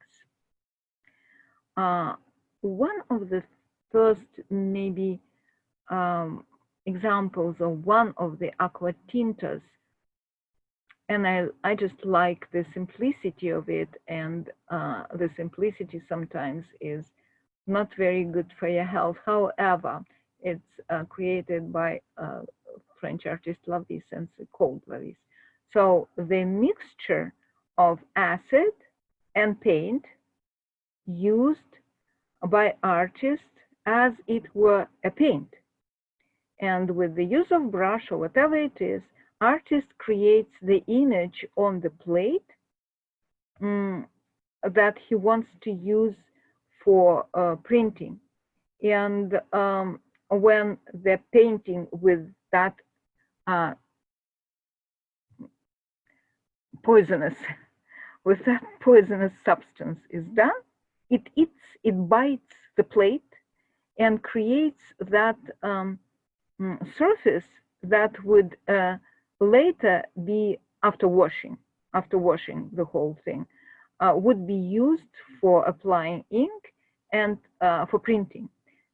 One of the first maybe examples of one of the aqua tintas, and I just like the simplicity of it, and the simplicity sometimes is not very good for your health. However, it's created by French artist Lavis and called Lavis. So the mixture of acid and paint used by artists as it were a paint. And with the use of brush or whatever it is, artist creates the image on the plate that he wants to use for printing. And when the painting with that poisonous substance is done, it bites the plate and creates that surface that would later be, after washing the whole thing, would be used for applying ink and for printing.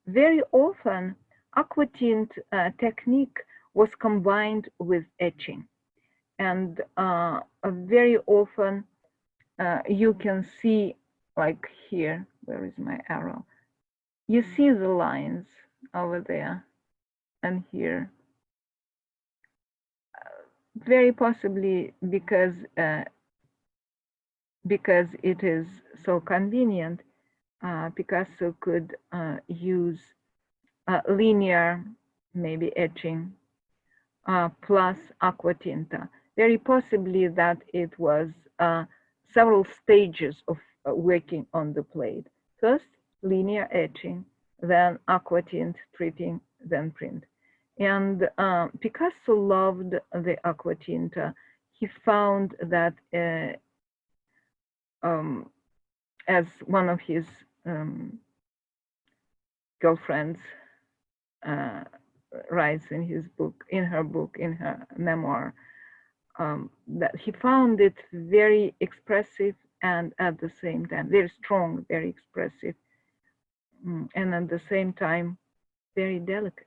Very often, aqua tint technique was combined with etching. And very often you can see, like here, where is my arrow? You see the lines over there and here. Very possibly because it is so convenient, Picasso could use linear, maybe etching, plus aqua tinta. Very possibly that it was several stages of working on the plate. First, linear etching, then aqua tint treating, then print. And Picasso loved the aqua tinta. He found that as one of his girlfriends writes in her memoir, that he found it very expressive and at the same time very strong, very expressive, and at the same time very delicate.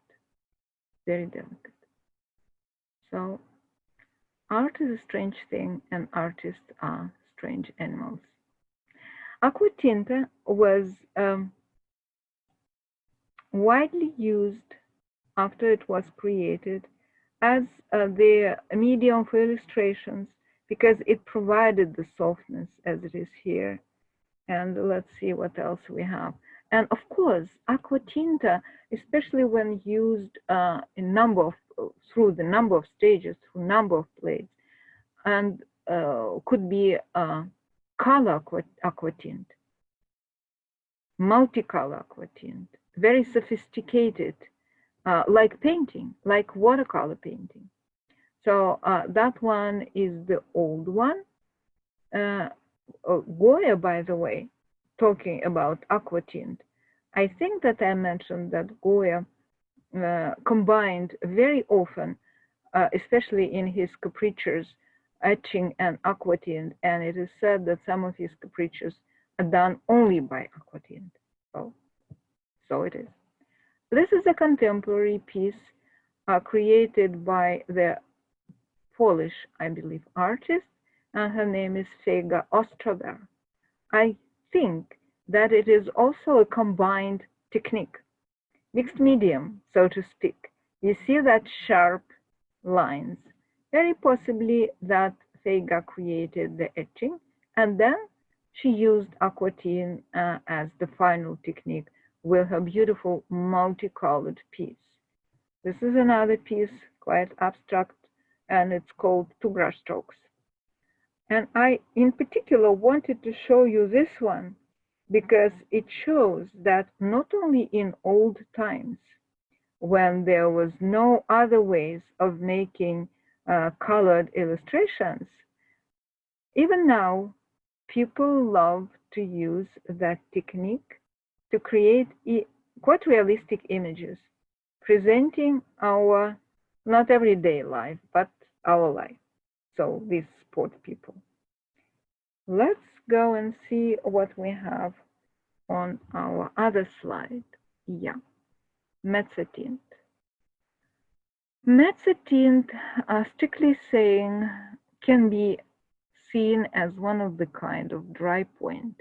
So art is a strange thing, and artists are strange animals. Aqua tinta was widely used after it was created as the medium for illustrations, because it provided the softness as it is here. And let's see what else we have. And of course, aqua tinta, especially when used through the number of stages, through number of plates, and could be color aqua tint, multicolor aqua tint, very sophisticated, like painting, like watercolor painting. So that one is the old one. Goya, by the way, talking about aqua tint, I think that I mentioned that Goya combined very often, especially in his caprichas, etching and aqua tint, and it is said that some of his caprichas are done only by aqua tint. So it is. This is a contemporary piece created by the Polish, I believe, artist, and her name is Fega Ostrover. I think that it is also a combined technique, mixed medium, so to speak. You see that sharp lines. Very possibly that Fega created the etching, and then she used aqua tint as the final technique with her beautiful multicolored piece. This is another piece, quite abstract, and it's called Two Brush Strokes. And I, in particular, wanted to show you this one because it shows that not only in old times, when there was no other ways of making colored illustrations, even now, people love to use that technique to create quite realistic images, presenting our not everyday life, but our life. So these sport people. Let's go and see what we have on our other slide. Yeah, mezzotint. Mezzotint, strictly saying, can be seen as one of the kind of dry point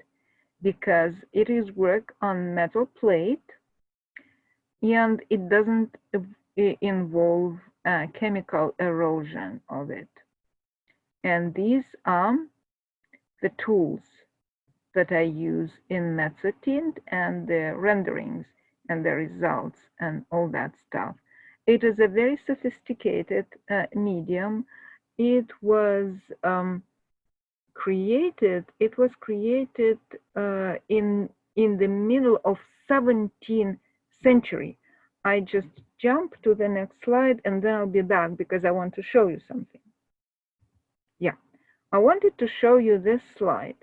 because it is work on metal plate and it doesn't involve chemical erosion of it. And these are the tools that I use in mezzotint and the renderings and the results and all that stuff. It is a very sophisticated medium. It was created in the middle of 17th century. I just jump to the next slide and then I'll be back because I want to show you something. Yeah, I wanted to show you this slide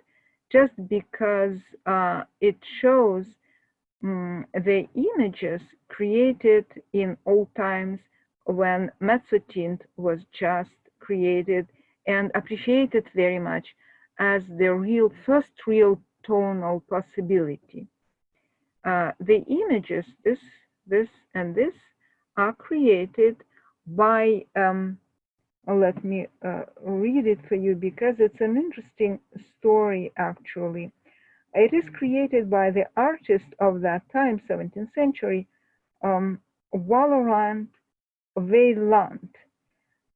just because it shows the images created in old times when mezzotint was just created and appreciated very much as the first real tonal possibility. The images, this, and this, are created by, let me read it for you because it's an interesting story actually. It is created by the artist of that time, 17th century, Valorant Weyland.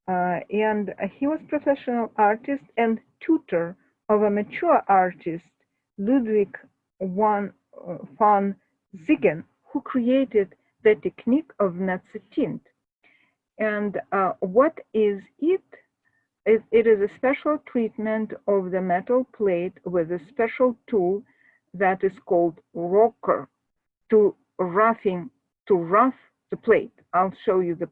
And he was professional artist and tutor of a mature artist, Ludwig van Ziggen, who created the technique of mezzotint. And what is it? It is a special treatment of the metal plate with a special tool that is called rocker to rough the plate. I'll show you the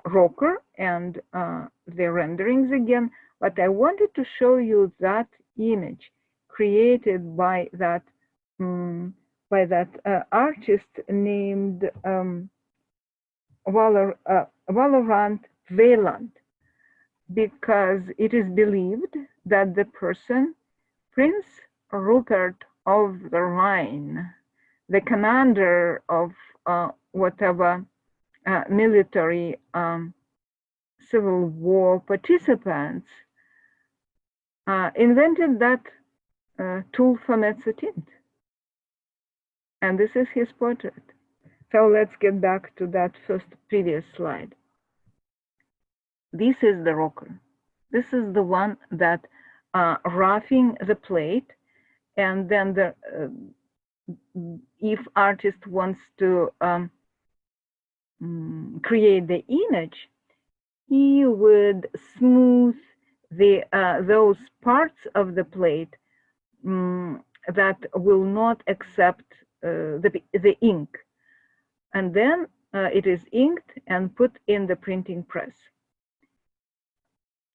rocker and the renderings again, but I wanted to show you that image created by that artist named Valorant Weyland, because it is believed that the person, Prince Rupert of the Rhine, the commander of whatever military Civil War participants, invented that tool for mezzotint. And this is his portrait. So let's get back to that previous slide. This is the rocker. This is the one that roughing the plate, and then if artist wants to create the image, he would smooth those parts of the plate that will not accept the ink, and then it is inked and put in the printing press.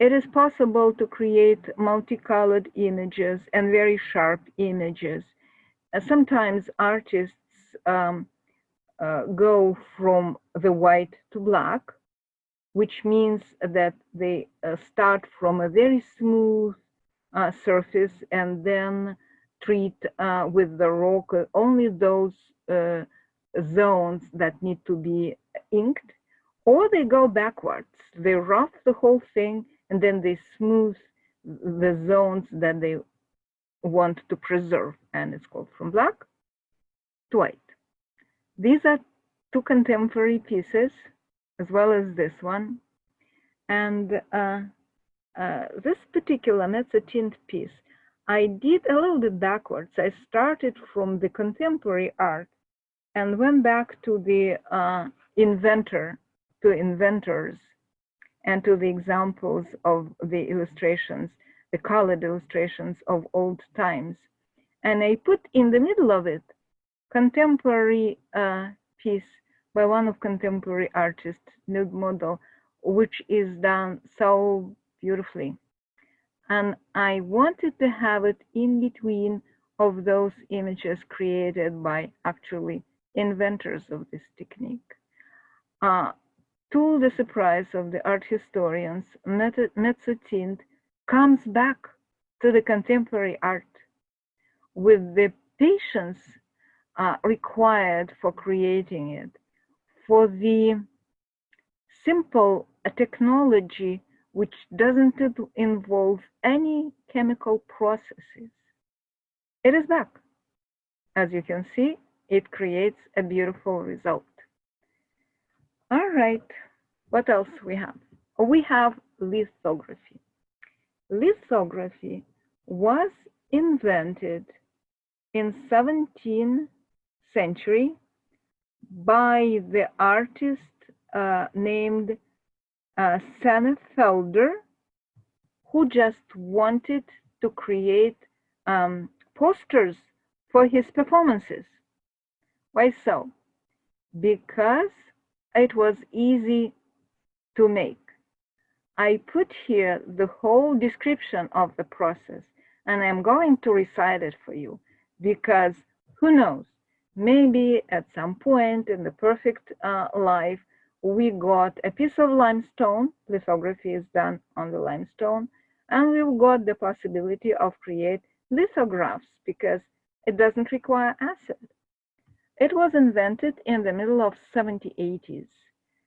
It is possible to create multicolored images and very sharp images. Sometimes artists go from the white to black, which means that they start from a very smooth surface and then treat with the rocker only those zones that need to be inked, or they go backwards. They rough the whole thing and then they smooth the zones that they want to preserve, and it's called from black to white. These are two contemporary pieces, as well as this one. And this particular mezzotint piece, I did a little bit backwards. I started from the contemporary art and went back to the inventors, and to the examples of the illustrations, the colored illustrations of old times. And I put in the middle of it contemporary piece by one of contemporary artists, nude model, which is done so beautifully. And I wanted to have it in between of those images created by actually inventors of this technique. To the surprise of the art historians, mezzotint comes back to the contemporary art with the patience required for creating it, for the simple technology which doesn't involve any chemical processes. It is back. As you can see, it creates a beautiful result. All right, what else we have? We have lithography. Lithography was invented in 17th century by the artist named Sennenfelder, who just wanted to create posters for his performances. Why so? Because it was easy to make. I put here the whole description of the process, and I'm going to recite it for you, because who knows, maybe at some point in the perfect life, we got a piece of limestone, lithography is done on the limestone, and we've got the possibility of create lithographs because it doesn't require acid. It was invented in the middle of 1780s.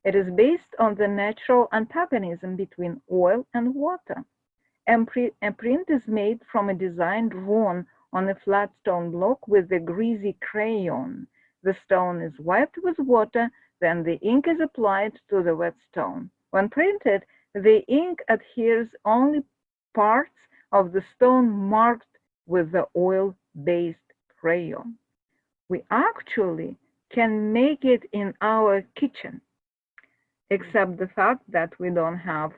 It is based on the natural antagonism between oil and water. A print is made from a design drawn on a flat stone block with a greasy crayon. The stone is wiped with water, then the ink is applied to the wet stone. When printed, the ink adheres only parts of the stone marked with the oil-based crayon. We actually can make it in our kitchen, except the fact that we don't have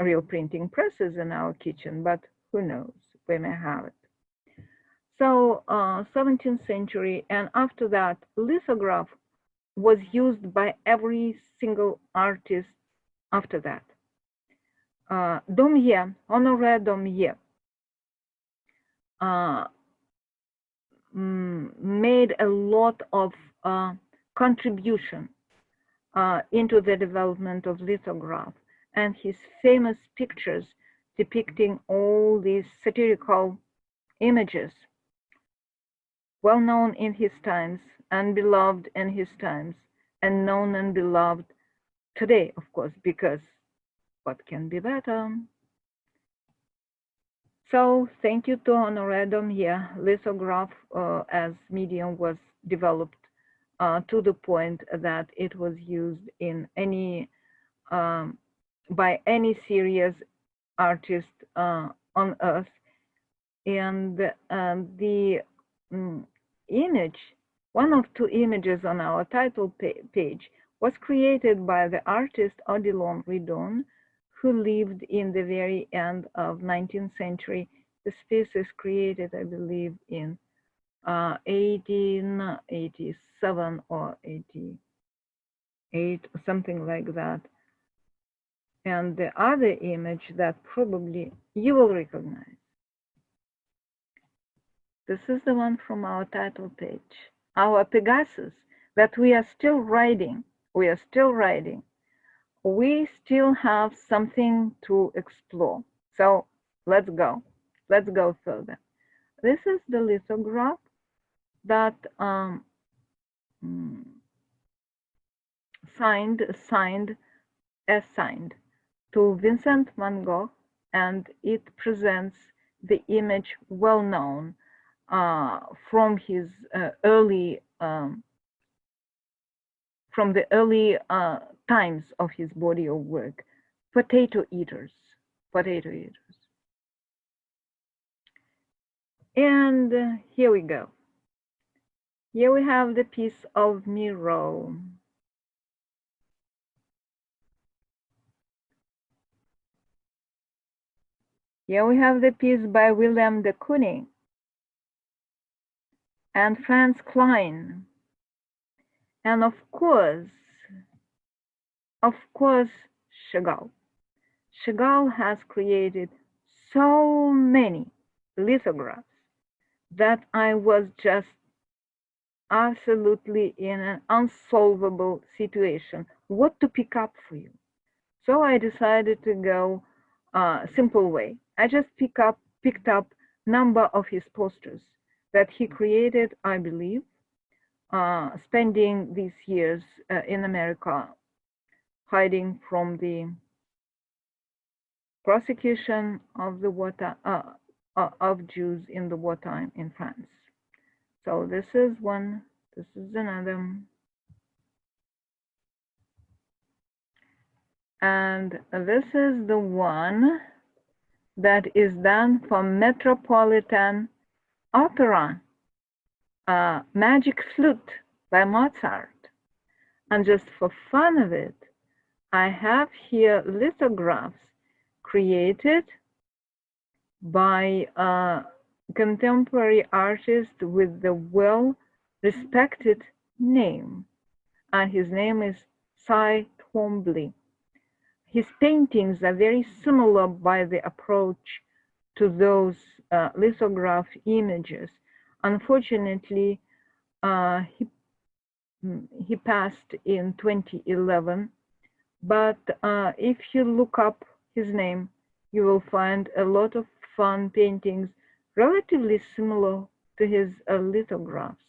real printing presses in our kitchen, but who knows, we may have it. So 17th century, and after that, lithograph was used by every single artist after that. Daumier, Honoré Daumier, made a lot of contribution into the development of lithograph, and his famous pictures depicting all these satirical images, well known in his times and beloved in his times, and known and beloved today, of course, because what can be better? So thank you to Honoré Daumier. Lithograph as medium was developed to the point that it was used in any by any serious artist on earth, and the image, one of two images on our title page, was created by the artist Odilon Ridon, who lived in the very end of 19th century. This piece is created, I believe, in 1887 or 88, or something like that. And the other image that probably you will recognize. This is the one from our title page, our Pegasus that we are still riding. We are still riding. We still have something to explore. So let's go. Let's go further. This is the lithograph that assigned to Vincent van Gogh, and it presents the image well known from his early from the early times of his body of work, potato eaters. And here we go. Here we have the piece of Miro. Here we have the piece by Willem de Kooning and Franz Klein. And of course, Chagall. Chagall has created so many lithographs that I was just absolutely in an unsolvable situation. What to pick up for you? So I decided to go simple way. I just picked up number of his posters that he created, I believe, spending these years in America, hiding from the prosecution of the water of Jews in the wartime in France. So this is one. This is another. And this is the one that is done for Metropolitan Opera, Magic Flute by Mozart. And just for fun of it, I have here lithographs created by a contemporary artist with the well-respected name. And his name is Cy Twombly. His paintings are very similar by the approach to those lithograph images. Unfortunately, he passed in 2011, but if you look up his name, you will find a lot of fun paintings relatively similar to his lithographs.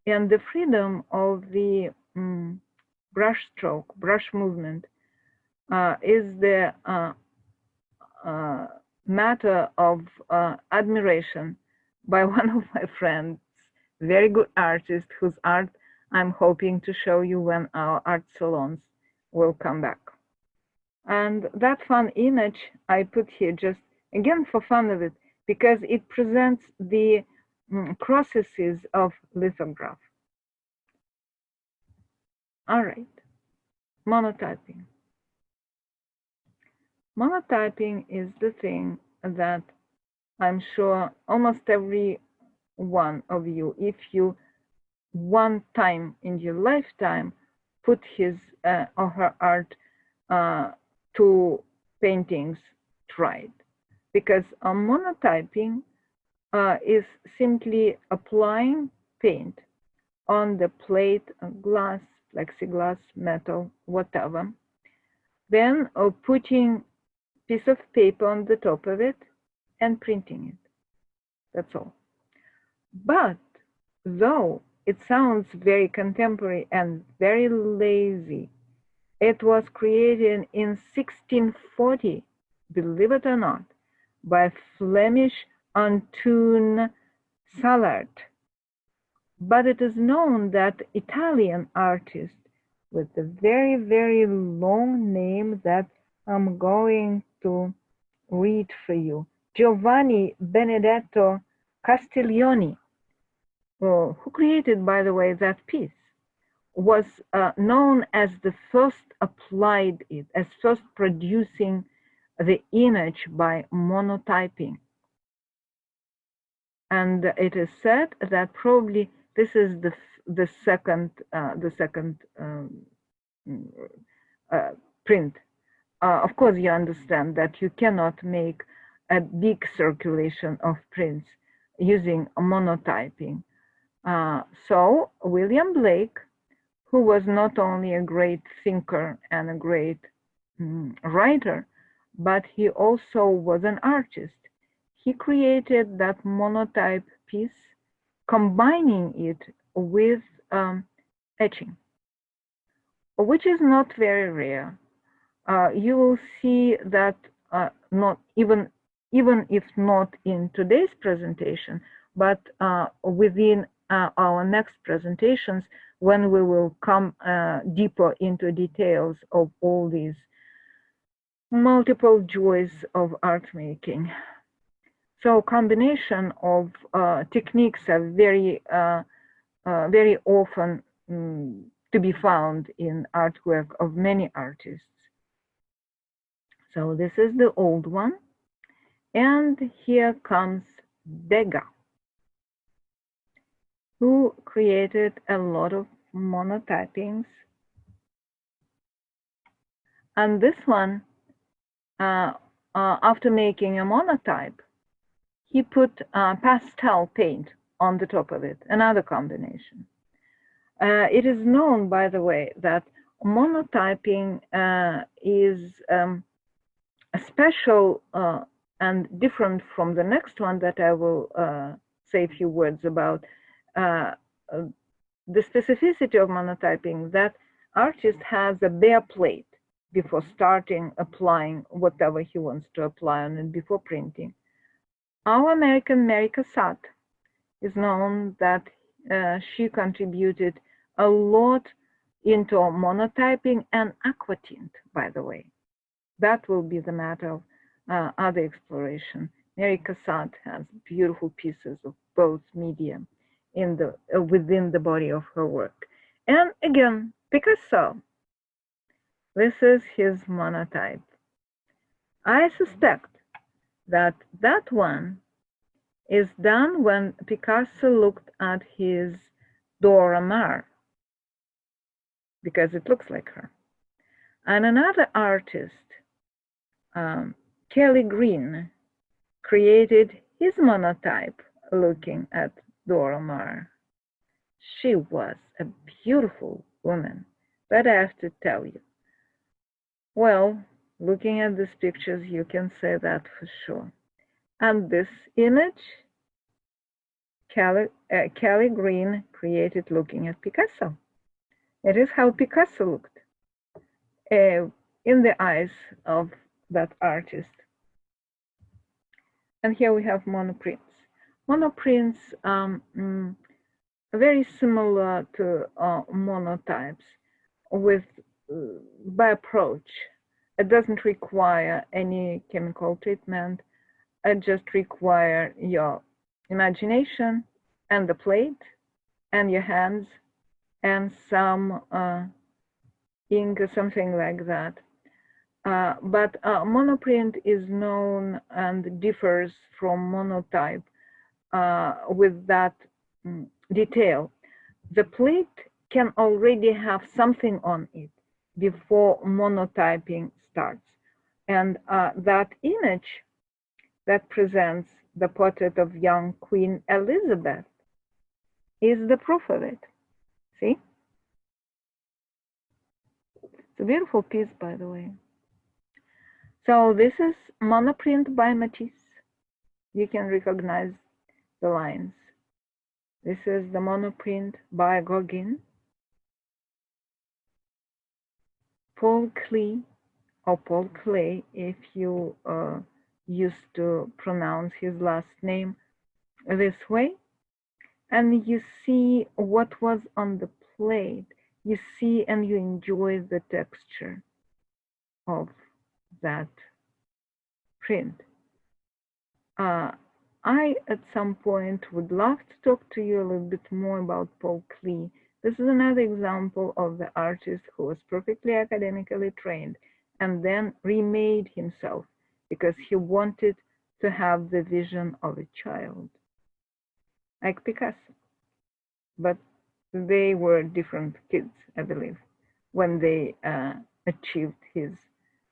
And the freedom of the brush movement is the matter of admiration by one of my friends, very good artist, whose art I'm hoping to show you when our art salons will come back. And that fun image I put here just again for fun of it, because it presents the processes of lithograph. All right, monotyping. Monotyping is the thing that I'm sure almost every one of you, if you one time in your lifetime put his or her art to paintings, tried. Because monotyping is simply applying paint on the plate, glass, plexiglass, metal, whatever, then putting piece of paper on the top of it and printing it. That's all. But though it sounds very contemporary and very lazy, it was created in 1640, believe it or not, by Flemish Antoine Salart. But it is known that Italian artist with a very, very long name that I'm going to read for you, Giovanni Benedetto Castiglioni, who created, by the way, that piece, was known as the first applied it, as first producing the image by monotyping. And it is said that probably this is the second print. Of course, you understand that you cannot make a big circulation of prints using monotyping. So William Blake, who was not only a great thinker and a great writer, but he also was an artist. He created that monotype piece, combining it with etching, which is not very rare. You will see that not even if not in today's presentation, but within our next presentations, when we will come deeper into details of all these multiple joys of art making. So combination of techniques are very often to be found in artwork of many artists. So this is the old one. And here comes Degas, who created a lot of monotypings. And this one, after making a monotype, he put pastel paint on the top of it, another combination. It is known, by the way, that monotyping is a special and different from the next one that I will say a few words about. The specificity of monotyping, that artist has a bare plate before starting applying whatever he wants to apply on it before printing. Our American Mary Cassatt is known that she contributed a lot into monotyping and aquatint, by the way. That will be the matter of other exploration. Mary Cassatt has beautiful pieces of both media in the within the body of her work. And again, Picasso. This is his monotype. I suspect that that one is done when Picasso looked at his Dora Maar, because it looks like her. And another artist, Kelly Green, created his monotype looking at Dora Maar. She was a beautiful woman, but I have to tell you, well, looking at these pictures, you can say that for sure. And this image, Kelly Green created looking at Picasso. It is how Picasso looked in the eyes of that artist. And here we have monoprints. Monoprints are very similar to monotypes with by approach. It doesn't require any chemical treatment. It just requires your imagination and the plate and your hands and some ink or something like that. But monoprint is known and differs from monotype with that detail. The plate can already have something on it before monotyping starts. And that image that presents the portrait of young Queen Elizabeth is the proof of it. See? It's a beautiful piece, by the way. So this is monoprint by Matisse. You can recognize the lines. This is the monoprint by Gauguin. Paul Klee, or Paul Klee, if you used to pronounce his last name this way. And you see what was on the plate. You see and you enjoy the texture of that print. I, at some point, would love to talk to you a little bit more about Paul Klee. This is another example of the artist who was perfectly academically trained and then remade himself because he wanted to have the vision of a child, like Picasso. But they were different kids, I believe, when they achieved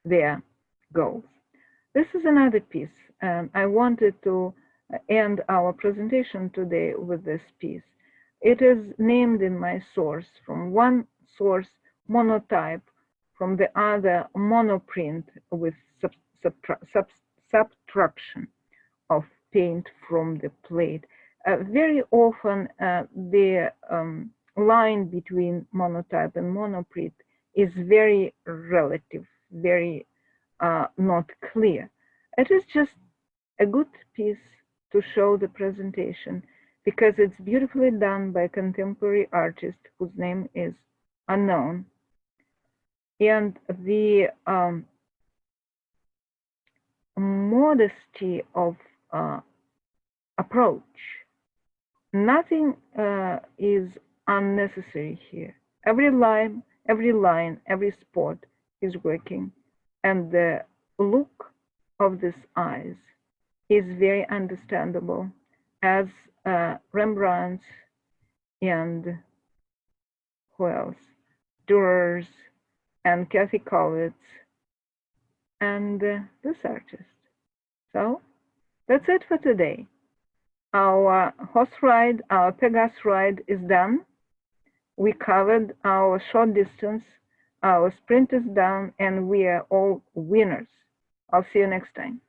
their goals. This is another piece. I wanted to end our presentation today with this piece. It is named in my source, from one source monotype, from the other monoprint with subtraction of paint from the plate. Very often the line between monotype and monoprint is very relative, very not clear. It is just a good piece to show the presentation because it's beautifully done by a contemporary artist whose name is unknown. And the modesty of approach, nothing is unnecessary here. Every line, every spot is working, and the look of these eyes is very understandable, as Rembrandt and who else? Durers and Kathy Kollwitz and this artist. So that's it for today. Our horse ride, our Pegasus ride is done. We covered our short distance, our sprint is done, and we are all winners. I'll see you next time.